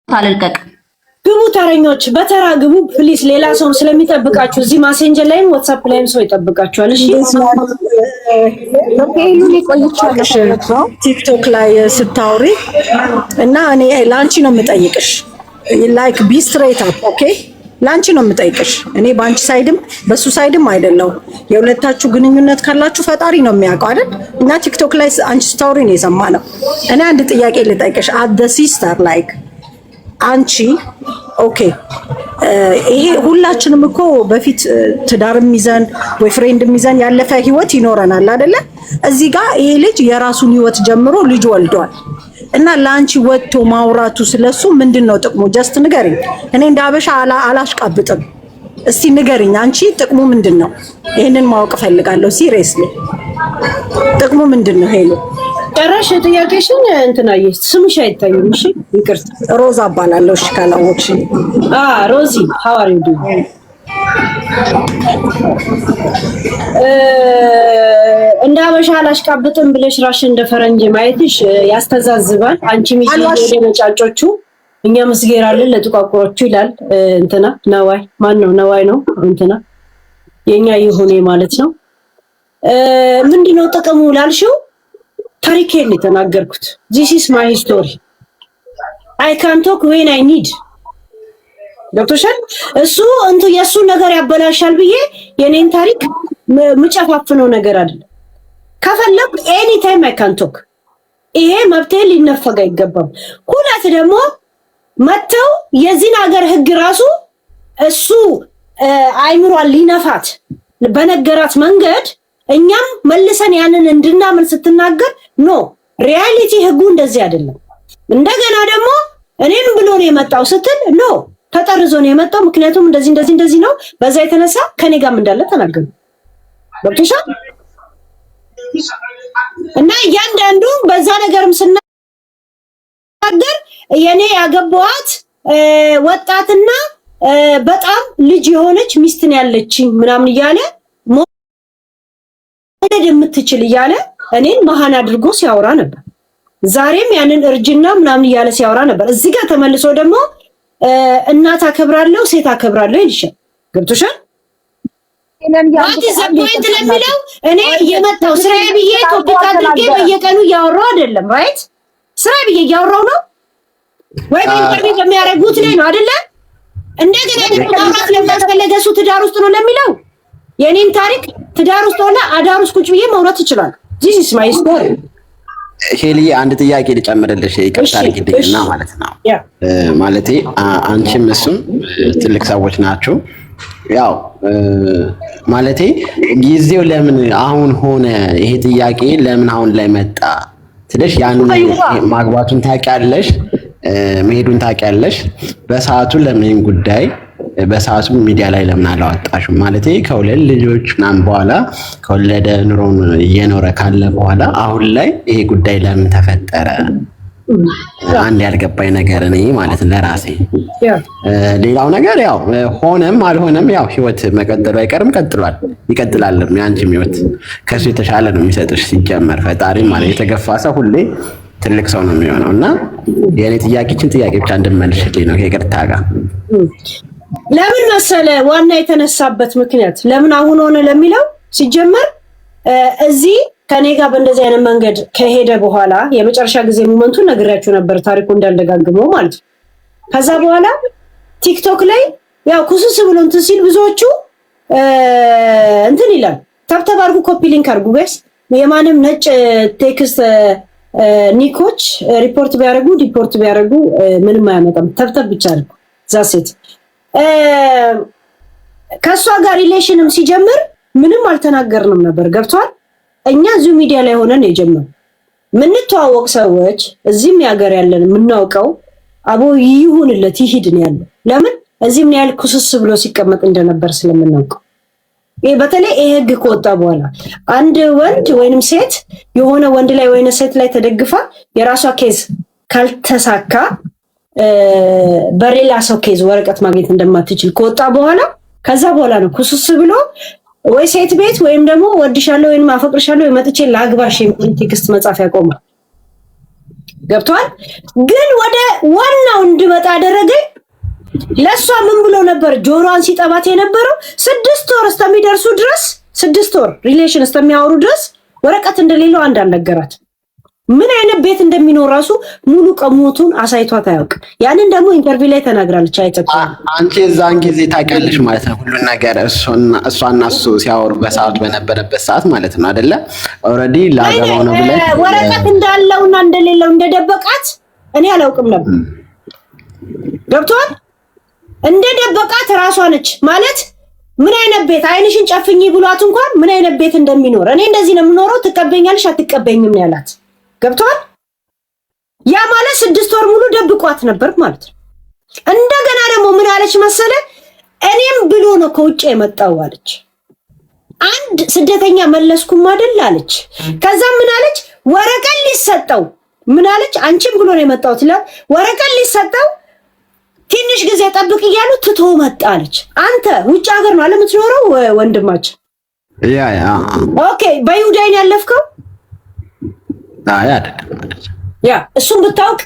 S1: ታልልቀቅ
S2: ግቡ። ተረኞች በተራ ግቡ ፕሊስ። ሌላ ሰው ስለሚጠብቃችሁ እዚህ ማሴንጀር ላይም ዋትስአፕ ላይም ሰው ይጠብቃችኋል። እሺ
S6: ቲክቶክ ላይ ስታውሪ እና እኔ ላንቺ ነው የምጠይቅሽ። ላይክ ቢ ስትሬት አፕ ኦኬ። ላንቺ ነው የምጠይቅሽ። እኔ ባንቺ ሳይድም በሱ ሳይድም አይደለው። የሁለታችሁ ግንኙነት ካላችሁ ፈጣሪ ነው የሚያውቀው አይደል? እና ቲክቶክ ላይ አንቺ ስታውሪ ነው የሰማነው። እኔ አንድ ጥያቄ ልጠይቅሽ። አት ዘ ሲስተር ላይክ አንቺ ኦኬ ይሄ ሁላችንም እኮ በፊት ትዳርም ይዘን ቦይፍሬንድም ይዘን ያለፈ ህይወት ይኖረናል አይደለ? እዚህ ጋር ይሄ ልጅ የራሱን ህይወት ጀምሮ ልጅ ወልዷል እና ለአንቺ ወጥቶ ማውራቱ ስለሱ ምንድነው ጥቅሙ? ጀስት ንገሪኝ። እኔ እንደ አበሻ አላሽቃብጥም። እስቲ ንገሪኝ አንቺ ጥቅሙ ምንድነው? ይሄንን ማወቅ ፈልጋለሁ። ሲሪየስሊ ጥቅሙ ምንድነው? ሄሎ
S2: ጨረሽ ጥያቄሽን እንትናዬ ስምሽ አይታይም። እሺ ይቅርታ።
S6: ሮዛ እባላለሁ። እሺ ካላወቅሽ
S2: ሮዚ how are you doing? እንደ አበሻ አላሽቃብጥም ብለሽ ራስሽ እንደ ፈረንጅ ማየትሽ ያስተዛዝባል። አንቺ ሚዲያ ወደ ነጫጮቹ እኛ መስጌር አለን ለጥቋቁሮቹ ይላል እንትና ነዋይ ማን ነው? ነዋይ ነው እንትና የኛ ይሁኔ ማለት ነው። ምንድነው ጥቅሙ ላልሽው ታሪኬን የተናገርኩት this is my story I can talk when I need ዶክተር እሱ እንቱ የሱ ነገር ያበላሻል ብዬ የኔን ታሪክ ምጨፋፍነው ነገር አይደለም። ከፈለኩ any time I can talk ይሄ መብቴ ሊነፈግ አይገባም። ሁለት ደግሞ መተው የዚህን ሀገር ህግ ራሱ እሱ አይምሯል ሊነፋት በነገራት መንገድ እኛም መልሰን ያንን እንድናምን ስትናገር ኖ ሪያሊቲ ህጉ እንደዚህ አይደለም። እንደገና ደግሞ እኔም ብሎ ነው የመጣው ስትል ኖ ተጠርዞ ነው የመጣው ምክንያቱም እንደዚህ ነው በዛ የተነሳ ከኔ ጋርም እንዳለ ተናገሩ ገብቶሻል። እና እያንዳንዱ በዛ ነገርም ስናገር የኔ ያገባዋት ወጣትና በጣም ልጅ የሆነች ሚስትን ያለችኝ ምናምን እያለ ወለድ የምትችል እያለ እኔን መሃን አድርጎ ሲያወራ ነበር። ዛሬም ያንን እርጅና ምናምን እያለ ሲያወራ ነበር። እዚህ ጋር ተመልሶ ደግሞ እናት አከብራለሁ ሴት አከብራለሁ ይልሻል። ገብቶሻል? ዋት ኢዝ ዘ ፖይንት ለሚለው እኔ የመጣው ስራዬ ብዬ ቶፒክ አድርጌ በየቀኑ እያወራሁ አይደለም። ራይት ስራዬ ብዬ እያወራሁ ነው ወይ ኢንተርቪው በሚያደርጉት ላይ ነው አይደለ? እንደገና ደግሞ ማውራት ለማስፈለገ እሱ ትዳር ውስጥ ነው ለሚለው የኔን ታሪክ ትዳር ውስጥ ሆነ አዳር ውስጥ ቁጭ ብዬ ማውራት ይችላል። this is my story።
S8: ሄሊ አንድ ጥያቄ ልጨምርልሽ ይቅርታ አድርጊልኝና ማለት ነው ማለቴ አንቺም እሱም ትልቅ ሰዎች ናችሁ። ያው ማለቴ ጊዜው ለምን አሁን ሆነ ይሄ ጥያቄ ለምን አሁን ላይ መጣ ትለሽ ያንን ማግባቱን ታውቂያለሽ መሄዱን ታውቂያለሽ በሰዓቱ ለምን ጉዳይ በሰዓቱ ሚዲያ ላይ ለምን አላወጣሽም? ማለቴ ከሁለት ልጆች ምናምን በኋላ ከወለደ ኑሮን እየኖረ ካለ በኋላ አሁን ላይ ይሄ ጉዳይ ለምን ተፈጠረ? አንድ ያልገባኝ ነገር እኔ ማለት ለራሴ ሌላው ነገር ያው ሆነም አልሆነም ያው ህይወት መቀጠሉ አይቀርም ይቀጥላልም። ያንቺም ህይወት ከሱ የተሻለ ነው የሚሰጥሽ ሲጀመር ፈጣሪ ማለት የተገፋ ሰው ሁሌ ትልቅ ሰው ነው የሚሆነው። እና የኔ ጥያቄችን ጥያቄ ብቻ እንድመልሽልኝ ነው ከይቅርታ ጋር
S2: ለምን መሰለ ዋና የተነሳበት ምክንያት ለምን አሁን ሆነ ለሚለው ሲጀመር እዚህ ከኔ ጋር በእንደዚህ አይነት መንገድ ከሄደ በኋላ የመጨረሻ ጊዜ ሞመንቱን ነግራችሁ ነበር ታሪኩ እንዳልደጋግመው ማለት ነው። ከዛ በኋላ ቲክቶክ ላይ ያው ኩስስ ብሎ እንትን ሲል ብዙዎቹ እንትን ይላል ታብታብ አድርጉ ኮፒ ሊንክ አድርጉ ጋይስ የማንም ነጭ ቴክስት ኒኮች ሪፖርት ቢያደርጉ ምንም አያመጣም። ታብታብ ብቻ አድርጉ ዛሴት ከሷ ጋር ሪሌሽንም ሲጀምር ምንም አልተናገርንም ነበር ገብቷል። እኛ እዚሁ ሚዲያ ላይ ሆነን የጀመረው ምንተዋወቅ ሰዎች እዚህም ያገር ያለን ምናውቀው አቦ ይሁንለት ይሂድ ነው ያለው። ለምን እዚህም ነው ያል ኩስስ ብሎ ሲቀመጥ እንደነበር ስለምናውቀው ይሄ በተለይ ይሄ ህግ ከወጣ በኋላ አንድ ወንድ ወይንም ሴት የሆነ ወንድ ላይ ወይነ ሴት ላይ ተደግፋ የራሷ ኬዝ ካልተሳካ በሌላ ሰው ኬዝ ወረቀት ማግኘት እንደማትችል ከወጣ በኋላ ከዛ በኋላ ነው ኩስስ ብሎ ወይ ሴት ቤት ወይም ደግሞ ወድሻለሁ ወይንም አፈቅርሻለሁ መጥቼ ላግባሽ የሚል ቴክስት መጻፍ ያቆማል። ገብቷል። ግን ወደ ዋናው እንድመጣ አደረገኝ። ለሷ ምን ብሎ ነበር ጆሮዋን ሲጠባት የነበረው 6 ወር እስከሚደርሱ ድረስ 6 ወር ሪሌሽን እስከሚያወሩ ድረስ ወረቀት እንደሌለው አንድ አልነገራት። ምን አይነት ቤት እንደሚኖር ራሱ ሙሉ ቀሞቱን አሳይቷት አያውቅ። ያንን ደግሞ ኢንተርቪው ላይ ተናግራለች።
S8: አንቺ እዛን ጊዜ ታውቂያለሽ ማለት ነው ሁሉ ነገር እሷና እሱ ሲያወሩ በሰዓቱ በነበረበት ሰዓት ማለት ነው አይደለ? ኦልሬዲ ላገባው ነው ብለሽ
S2: ወረቀት እንዳለውና እንደሌለው እንደደበቃት እኔ አላውቅም ነበር። ገብቷል። እንደደበቃት ራሷ ነች ማለት ምን አይነት ቤት አይንሽን ጨፍኝ ብሏት እንኳን ምን አይነት ቤት እንደሚኖር እኔ እንደዚህ ነው የምኖረው ትቀበኛለሽ አትቀበኝም ነው ያላት። ገብቷል። ያ ማለት 6 ወር ሙሉ ደብቋት ነበር ማለት ነው። እንደገና ደግሞ ምን አለች መሰለ እኔም ብሎ ነው ከውጭ የመጣው አለች። አንድ ስደተኛ መለስኩም አይደል አለች። ከዛ ምን አለች ወረቀት ሊሰጠው ምን አለች አንቺም ብሎ ነው የመጣው ትላል ወረቀት ሊሰጠው ትንሽ ጊዜ ጠብቅ እያሉ ትቶ መጣ አለች። አንተ ውጭ ሀገር ነው አለምትኖረው ወንድማችን
S8: ያ
S2: ኦኬ በይሁዳይን ያለፍከው
S8: አይደለም
S2: ያ እሱን ብታውቅ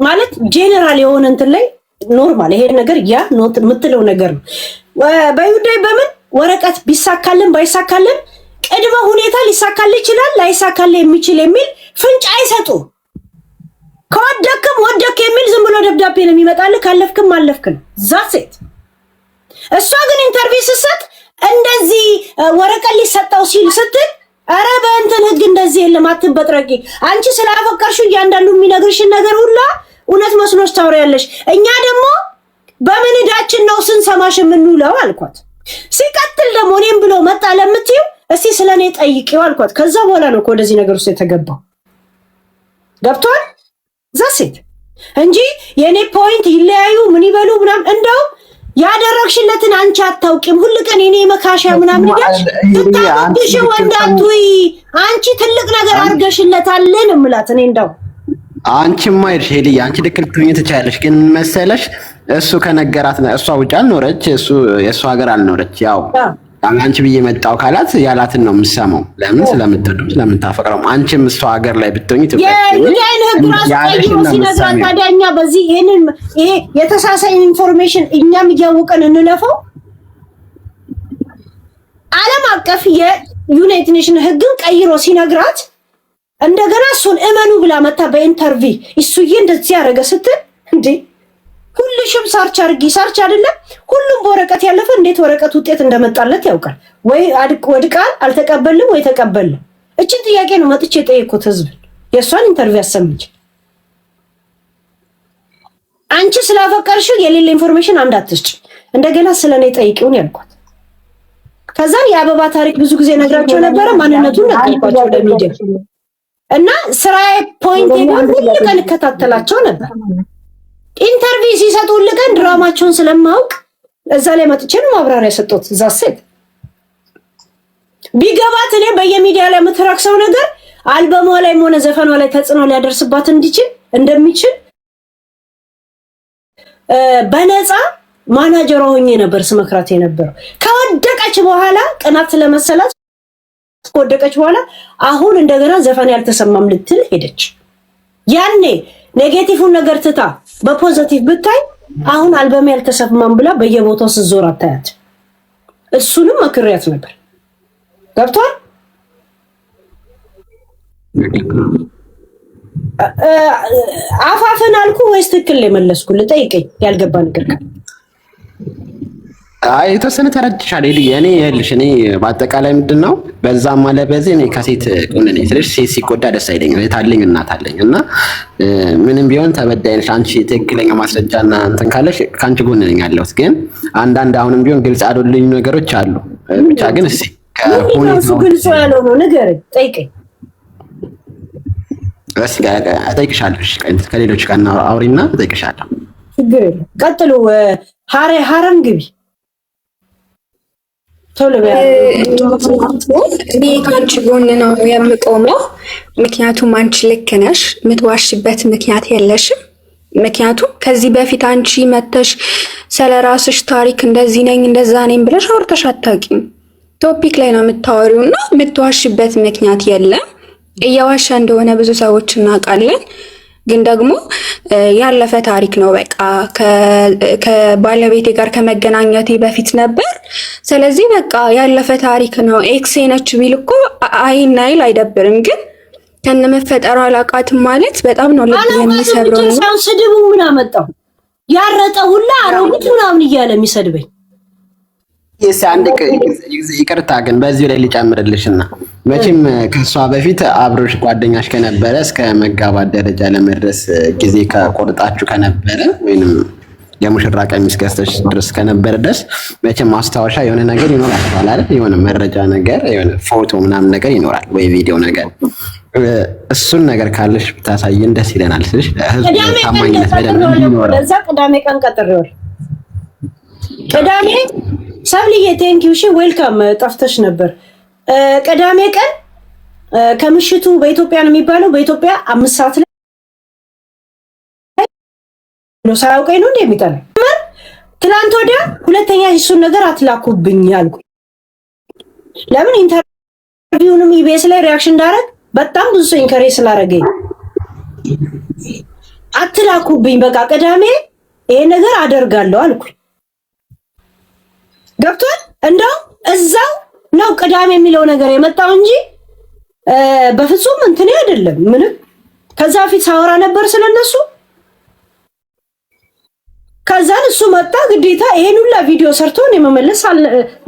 S2: ማለት ጄኔራል የሆነ እንትን ላይ ኖርማል ይሄ ነገር ያ ኖት የምትለው ነገር ነው። በዩዳይ በምን ወረቀት ቢሳካልን ባይሳካልን ቅድመ ሁኔታ ሊሳካል ይችላል ላይሳካል የሚችል የሚል ፍንጭ አይሰጡ። ከወደክም ወደክ የሚል ዝም ብሎ ደብዳቤ ነው የሚመጣልህ። ካለፍክም አለፍክም ዛሴት። እሷ ግን ኢንተርቪው ስትሰጥ እንደዚህ ወረቀት ሊሰጣው ሲል ስትል አረ በእንትን ህግ እንደዚህ የለም አትበጥረቂ። አንቺ ስላፈቀርሽው እያንዳንዱ የሚነግርሽን ነገር ሁላ እውነት መስሎሽ ታወሪያለሽ። እኛ ደግሞ በምን ዕዳችን ነው ስንሰማሽ የምንውለው አልኳት። ሲቀጥል ደግሞ እኔም ብሎ መጣ ለምትይው እስቲ ስለኔ ጠይቂው አልኳት። ከዛ በኋላ ነው ወደዚህ ነገር ውስጥ የተገባው። ገብቷል ዛሴት እንጂ የኔ ፖይንት ይለያዩ ምን ይበሉ ምናምን እንደው ያደረግሽለትን አንቺ አታውቂም። ሁሉ ቀን እኔ መካሻ ምናምን ይያልሽ ተታብሽ ወንዳቱይ አንቺ ትልቅ ነገር አርገሽለታል ነው የምላት። እኔ እንደው
S8: አንቺማ ይርሽ ሄልዬ አንቺ ልክ ልትሆኚ ትችያለሽ፣ ግን መሰለሽ እሱ ከነገራት እሷ ውጭ አልኖረች፣ እሱ የእሱ ሀገር አልኖረች። ያው አንቺ ብዬ መጣው ካላት ያላትን ነው የምሰማው። ለምን ስለምትወደው ስለምታፈቅረው። አንቺም እሷ ሀገር ላይ ብትሆኚ
S2: የዩዳይን ህግ ራሱ ቀይሮ ሲነግራት ታዲያ እኛ በዚህ ይሄ የተሳሳይ ኢንፎርሜሽን እኛም እያወቀን እንለፈው። ዓለም አቀፍ የዩናይትድ ኔሽን ህግን ቀይሮ ሲነግራት እንደገና እሱን እመኑ ብላ መታ በኢንተርቪው እሱዬ እንደዚህ ያደረገ ስትል እንዴ ሁሉሽም ሰርች አድርጊ። ሰርች አይደለም ሁሉም በወረቀት ያለፈ እንዴት ወረቀት ውጤት እንደመጣለት ያውቃል ወይ? ወድቃል አልተቀበልም ወይ ተቀበል። እችን ጥያቄ ነው መጥቼ የጠየኩት ህዝብ። የእሷን ኢንተርቪው አሰምች። አንቺ ስላፈቀርሽው የሌለ ኢንፎርሜሽን አንድ አትስጭ፣ እንደገና ስለኔ ጠይቂውን ያልኳት። ከዛ የአበባ ታሪክ ብዙ ጊዜ ነግራቸው ነበረ። ማንነቱን ነግሬያቸው ለሚዲያ እና ስራዬ ፖይንት ሁሉ ቀን እከታተላቸው ነበር። ኢንተርቪው ሲሰጡ ሁሉ ቀን ድራማቸውን ስለማውቅ እዛ ላይ መጥቼ ነው ማብራሪያ ሰጥቶት። እዛ ሴት ቢገባት እኔ በየሚዲያ ላይ የምትራክሰው ነገር አልበሟ ላይ ሆነ ዘፈኗ ላይ ተጽዕኖ ሊያደርስባት እንደሚችል በነፃ ማናጀሯ ሆኜ ነበር ስመክራት የነበረው። ከወደቀች በኋላ ቅናት ስለመሰላት ከወደቀች በኋላ አሁን እንደገና ዘፈን ያልተሰማም ልትል ሄደች። ያኔ ኔጌቲቭን ነገር ትታ በፖዚቲቭ ብታይ አሁን አልበም ያልተሰማም ብላ በየቦታው ስትዞር አታያት። እሱንም መክሪያት ነበር። ገብቷል? አፋፍን አልኩ ወይስ ትክክል የመለስኩ? ልጠይቀኝ ያልገባ ነገር ካለ
S8: አይ የተወሰነ ተረድቻለሁ። እኔ ይኸውልሽ እኔ በአጠቃላይ ምንድነው በዛም አለ በዚህ እኔ ከሴት ጎን ነኝ። ስለዚህ ሴት ሲጎዳ ደስ አይለኝም። እህታለኝ እናት አለኝ እና ምንም ቢሆን ተበዳይ ነሽ አንቺ። ትክክለኛ ማስረጃና እንትን ካለሽ ከአንቺ ጎን ነኝ ያለሁት። ግን አንዳንድ አሁንም ቢሆን ግልጽ አይደሉኝ ነገሮች አሉ። ብቻ ግን እስኪ
S2: ከሁኔታው ግልጽ ያለው ነው ንገረኝ፣ ጠይቀኝ።
S8: እስኪ እጠይቅሻለሁ። ከሌሎች ጋር አውሪና እጠይቅሻለሁ።
S2: ችግር የለም። ቀጥሉ። ሀረም ግቢ
S9: እኔ ከአንቺ ጎን ነው የምቆመው። ምክንያቱም አንቺ ልክ ነሽ፣ የምትዋሽበት ምክንያት የለሽም። ምክንያቱም ከዚህ በፊት አንቺ መተሽ ስለራስሽ ታሪክ እንደዚህ ነኝ እንደዛ ነኝ ብለሽ አውርተሽ አታውቂም። ቶፒክ ላይ ነው የምታወሪው እና የምትዋሽበት ምክንያት የለም። እየዋሻ እንደሆነ ብዙ ሰዎች እናውቃለን፣ ግን ደግሞ ያለፈ ታሪክ ነው። በቃ ከባለቤቴ ጋር ከመገናኘቴ በፊት ነበር። ስለዚህ በቃ ያለፈ ታሪክ ነው። ኤክሴ ነች ቢል እኮ አይን አይል አይደብርም። ግን ከነመፈጠሩ አላቃትም ማለት በጣም ነው ልብ የሚሰብረው።
S2: ስድቡ ምን አመጣው? ያረጠ ሁላ አረውት ምናምን እያለ የሚሰድበኝ
S8: አንድ ይቅርታ ግን በዚሁ ላይ ሊጨምርልሽና መቼም ከሷ በፊት አብሮሽ ጓደኛሽ ከነበረ እስከ መጋባት ደረጃ ለመድረስ ጊዜ ከቆርጣችሁ ከነበረ ወይንም የሙሽራ ቀሚስ ገዝተሽ ድረስ ከነበረ ድረስ መቼም ማስታወሻ የሆነ ነገር ይኖራል አይደል? የሆነ መረጃ ነገር የሆነ ፎቶ ምናምን ነገር ይኖራል ወይ ቪዲዮ ነገር። እሱን ነገር ካለሽ ብታሳየን ደስ ይለናል። ስለሽ ህዝብ ታማኝነት በደንብ ይኖራል።
S2: ለዛ ቅዳሜ ቀን ቀጥሬዋል። ቅዳሜ ሰብልዬ ቴንኪው ሺ ዌልካም። ጠፍተሽ ነበር። ቅዳሜ ቀን ከምሽቱ በኢትዮጵያ ነው የሚባለው። በኢትዮጵያ 5 ሰዓት ላይ ነው። ሳያውቀኝ ነው እንደሚጠራ ትላንት ወዲያ ሁለተኛ እሱን ነገር አትላኩብኝ አልኩ። ለምን ኢንተርቪውንም ኢቢኤስ ላይ ሪአክሽን እንዳደረግ በጣም ብዙ ሰው ኢንከሬጅ ስላደረገኝ አትላኩብኝ በቃ ቅዳሜ ይሄ ነገር አደርጋለሁ አልኩኝ። ገብቷል? እንደው እዛው ነው ቅዳሜ የሚለው ነገር የመጣው እንጂ በፍጹም እንትን አይደለም። ምንም ከዛ ፊት ሳወራ ነበር ስለነሱ። ከዛን እሱ መጣ ግዴታ ይሄን ሁላ ቪዲዮ ሰርቶ ነው መመለስ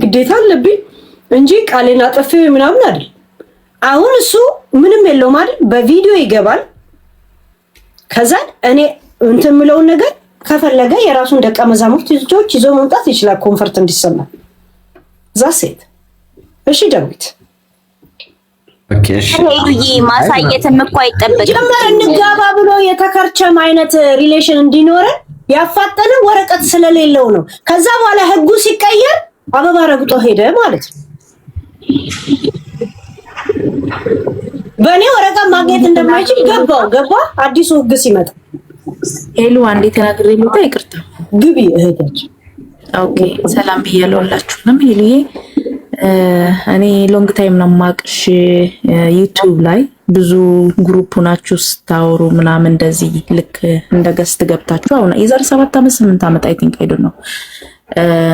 S2: ግዴታ አለብኝ እንጂ ቃሌን አጠፋው ምናምን አይደል። አሁን እሱ ምንም የለውም አይደል፣ በቪዲዮ ይገባል። ከዛን እኔ እንትን ምለውን ነገር ከፈለገ የራሱን ደቀ መዛሙርት ይዞ መምጣት ይችላል፣ ኮንፈርት እንዲሰማ ዛሴት። እሺ ዳዊት
S5: ሄሉዬ ማሳየትም እኮ አይጠበቅም።
S2: ጀመር እንጋባ ብሎ የተከርቸም አይነት ሪሌሽን እንዲኖረን ያፋጠነ ወረቀት ስለሌለው ነው። ከዛ በኋላ ህጉ ሲቀየር አበባ ረግጦ ሄደ ማለት ነው። በእኔ ወረቀት ማግኘት እንደማይችል ገባ አዲሱ ህግ ሲመጣ።
S10: ሄሉ አንዴ ተናግሬ ልውጣ፣ ይቅርታ
S2: ግቢ እህታችን።
S10: ኦኬ ሰላም ብያለሁላችሁንም። ሄሉዬ እኔ ሎንግ ታይም ነው የማውቅሽ ዩቲዩብ ላይ ብዙ ግሩፕ ናችሁ ስታወሩ ምናምን እንደዚህ ልክ እንደ ገስት ገብታችሁ አሁን የዛሬ 7 ዓመት 8 ዓመት አይ ቲንክ አይዶ ነው።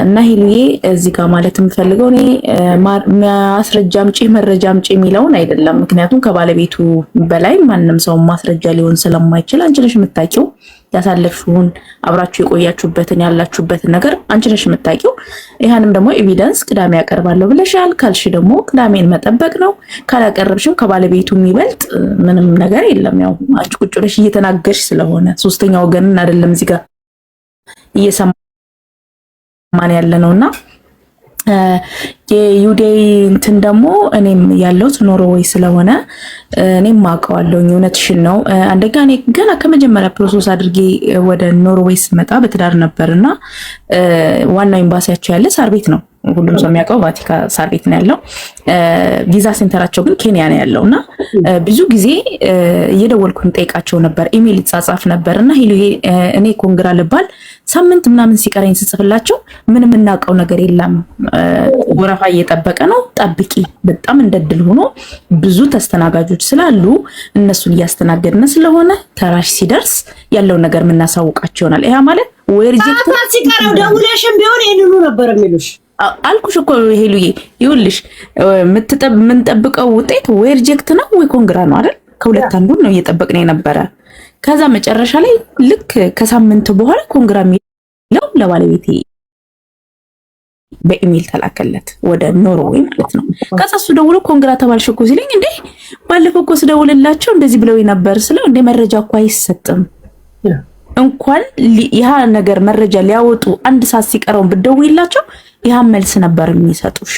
S10: እና ሄሉዬ እዚህ ጋር ማለት የምፈልገው እኔ ማስረጃ አምጪ መረጃ አምጪ የሚለውን አይደለም። ምክንያቱም ከባለቤቱ በላይ ማንም ሰው ማስረጃ ሊሆን ስለማይችል አንቺ ነሽ የምታውቂው። ያሳለፍሽውን አብራችሁ የቆያችሁበትን ያላችሁበትን ነገር አንቺ ነሽ የምታውቂው። ይሄንም ደግሞ ኤቪደንስ ቅዳሜ ያቀርባለሁ ብለሻል። ካልሽ ደግሞ ቅዳሜን መጠበቅ ነው። ካላቀረብሽም ከባለቤቱ የሚበልጥ ምንም ነገር የለም። ያው አንቺ ቁጭ ብለሽ እየተናገርሽ ስለሆነ ሶስተኛ ወገንን አይደለም እዚህ ጋር እየሰማን ያለ ነውና የዩዴይ እንትን ደግሞ እኔም ያለሁት ኖርዌይ ስለሆነ እኔም ማውቀዋለሁ። እውነትሽን ነው። አንደኛ እኔ ገና ከመጀመሪያ ፕሮሰስ አድርጌ ወደ ኖርዌይ ስመጣ በትዳር ነበርና ዋናው ኤምባሲያቸው ያለ ሳር ቤት ነው። ሁሉም ሰው የሚያውቀው ቫቲካ ሳር ቤት ነው ያለው። ቪዛ ሴንተራቸው ግን ኬንያ ነው ያለውና ብዙ ጊዜ እየደወልኩኝ ጠይቃቸው ነበር፣ ኢሜል ይጻጻፍ ነበርና ሄሉ እኔ ኮንግራ ልባል ሳምንት ምናምን ሲቀረኝ ስጽፍላቸው ምንም እናውቀው ነገር የለም፣ ወረፋ እየጠበቀ ነው፣ ጠብቂ። በጣም እንደድል ሆኖ ብዙ ተስተናጋጆች ስላሉ እነሱን እያስተናገድን ስለሆነ ተራሽ ሲደርስ ያለውን ነገር የምናሳውቃቸው ይሆናል። ይሄ ማለት ወይ ሪጀክት
S2: ሲቀረው ደውለሽም ቢሆን ይሄንኑ ነበር የሚሉሽ።
S10: አልኩሽ እኮ ሄሉዬ፣ ይኸውልሽ የምንጠብቀው ውጤት ወይ ሪጀክት ነው ወይ ኮንግራ ነው አይደል? ከሁለት አንዱን ነው እየጠበቅን የነበረ። ከዛ መጨረሻ ላይ ልክ ከሳምንት በኋላ ኮንግራ የሚለው ለባለቤቴ በኢሜል ተላከለት ወደ ኖርዌይ ማለት ነው። ከዛ እሱ ደውሎ ኮንግራ ተባልሽ እኮ ሲለኝ እንዴ ባለፈው እኮ ስደውልላቸው እንደዚህ ብለው ነበር ስለው እንደ መረጃ እኮ አይሰጥም እንኳን ያ ነገር መረጃ ሊያወጡ አንድ ሰዓት ሲቀረው ብትደውይላቸው ያ መልስ ነበር የሚሰጡሽ።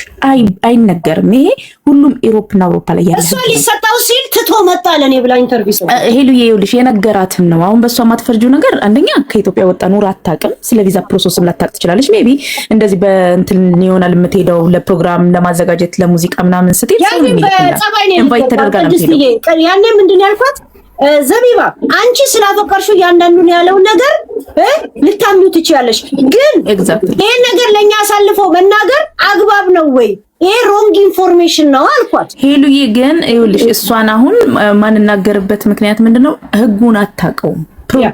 S10: አይነገርም። ይሄ ሁሉም ኢሮፕና አውሮፓ ላይ ያለ
S2: እሱ ሊሰጣው ሲል ትቶ መጣ ለኔ ብላ ኢንተርቪው ሰጠ።
S10: ሄሉዬ ይኸውልሽ የነገራትን ነው። አሁን በሷ ማትፈርጂው ነገር አንደኛ ከኢትዮጵያ ወጣ ኑር አታውቅም። ስለ ቪዛ ፕሮሰስም ላታውቅ ትችላለች። ሜቢ እንደዚህ በእንትን ይሆናል የምትሄደው ለፕሮግራም ለማዘጋጀት ለሙዚቃ ምናምን ስትሄድ ኢንቫይት ተደርጋ ነው የምትሄደው።
S2: ያኔ ምንድን ያልኳት ዘቢባ አንቺ ስላፈቀርሽው ያንዳንዱን ያለውን ነገር ልታምኑ ትችያለሽ፣ ግን ይሄን ነገር ለኛ አሳልፎ መናገር አግባብ ነው ወይ? ይሄ ሮንግ ኢንፎርሜሽን ነው አልኳት።
S10: ሄሉዬ ግን ይኸውልሽ እሷን አሁን ማንናገርበት ምክንያት ምንድነው? ህጉን አታውቀውም።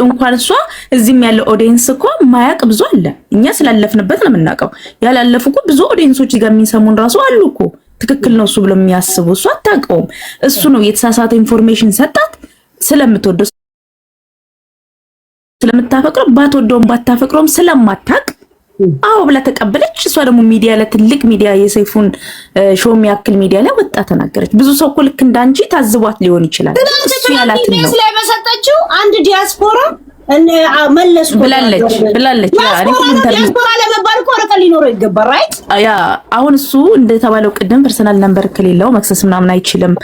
S10: እንኳን እሷ እዚህም ያለው ኦዲየንስ እኮ ማያቅ ብዙ አለ። እኛ ስላለፍንበት ነው የምናውቀው። ያላለፉ እኮ ብዙ ኦዲየንሶች ጋር የሚሰሙን ራሱ አሉ እኮ ትክክል ነው እሱ ብሎ የሚያስቡ። እሷ አታውቀውም። እሱ ነው የተሳሳተ ኢንፎርሜሽን ሰጣት። ስለምትወደው ስለምታፈቅረው ባትወደውም ባታፈቅረውም ስለማታቅ አዎ ብላ ተቀበለች። እሷ ደግሞ ሚዲያ ላይ ትልቅ ሚዲያ የሰይፉን ሾም ያክል ሚዲያ ላይ ወጣ ተናገረች። ብዙ ሰው እኮ ልክ እንዳንቺ ታዝቧት ሊሆን ይችላል። እሱ ያላትን ነው
S2: ስለበሰጠችው አንድ ዲያስፖራ መለሱ
S10: ብላለች።
S2: ያኔ ሁሉም ዲያስፖራ ለመባል እኮ ወረቀት ሊኖረው ይገባል። ራይት
S10: ያ አሁን እሱ እንደተባለው ቅድም ፐርሰናል ነምበር ከሌለው መክሰስ ምናምን አይችልም።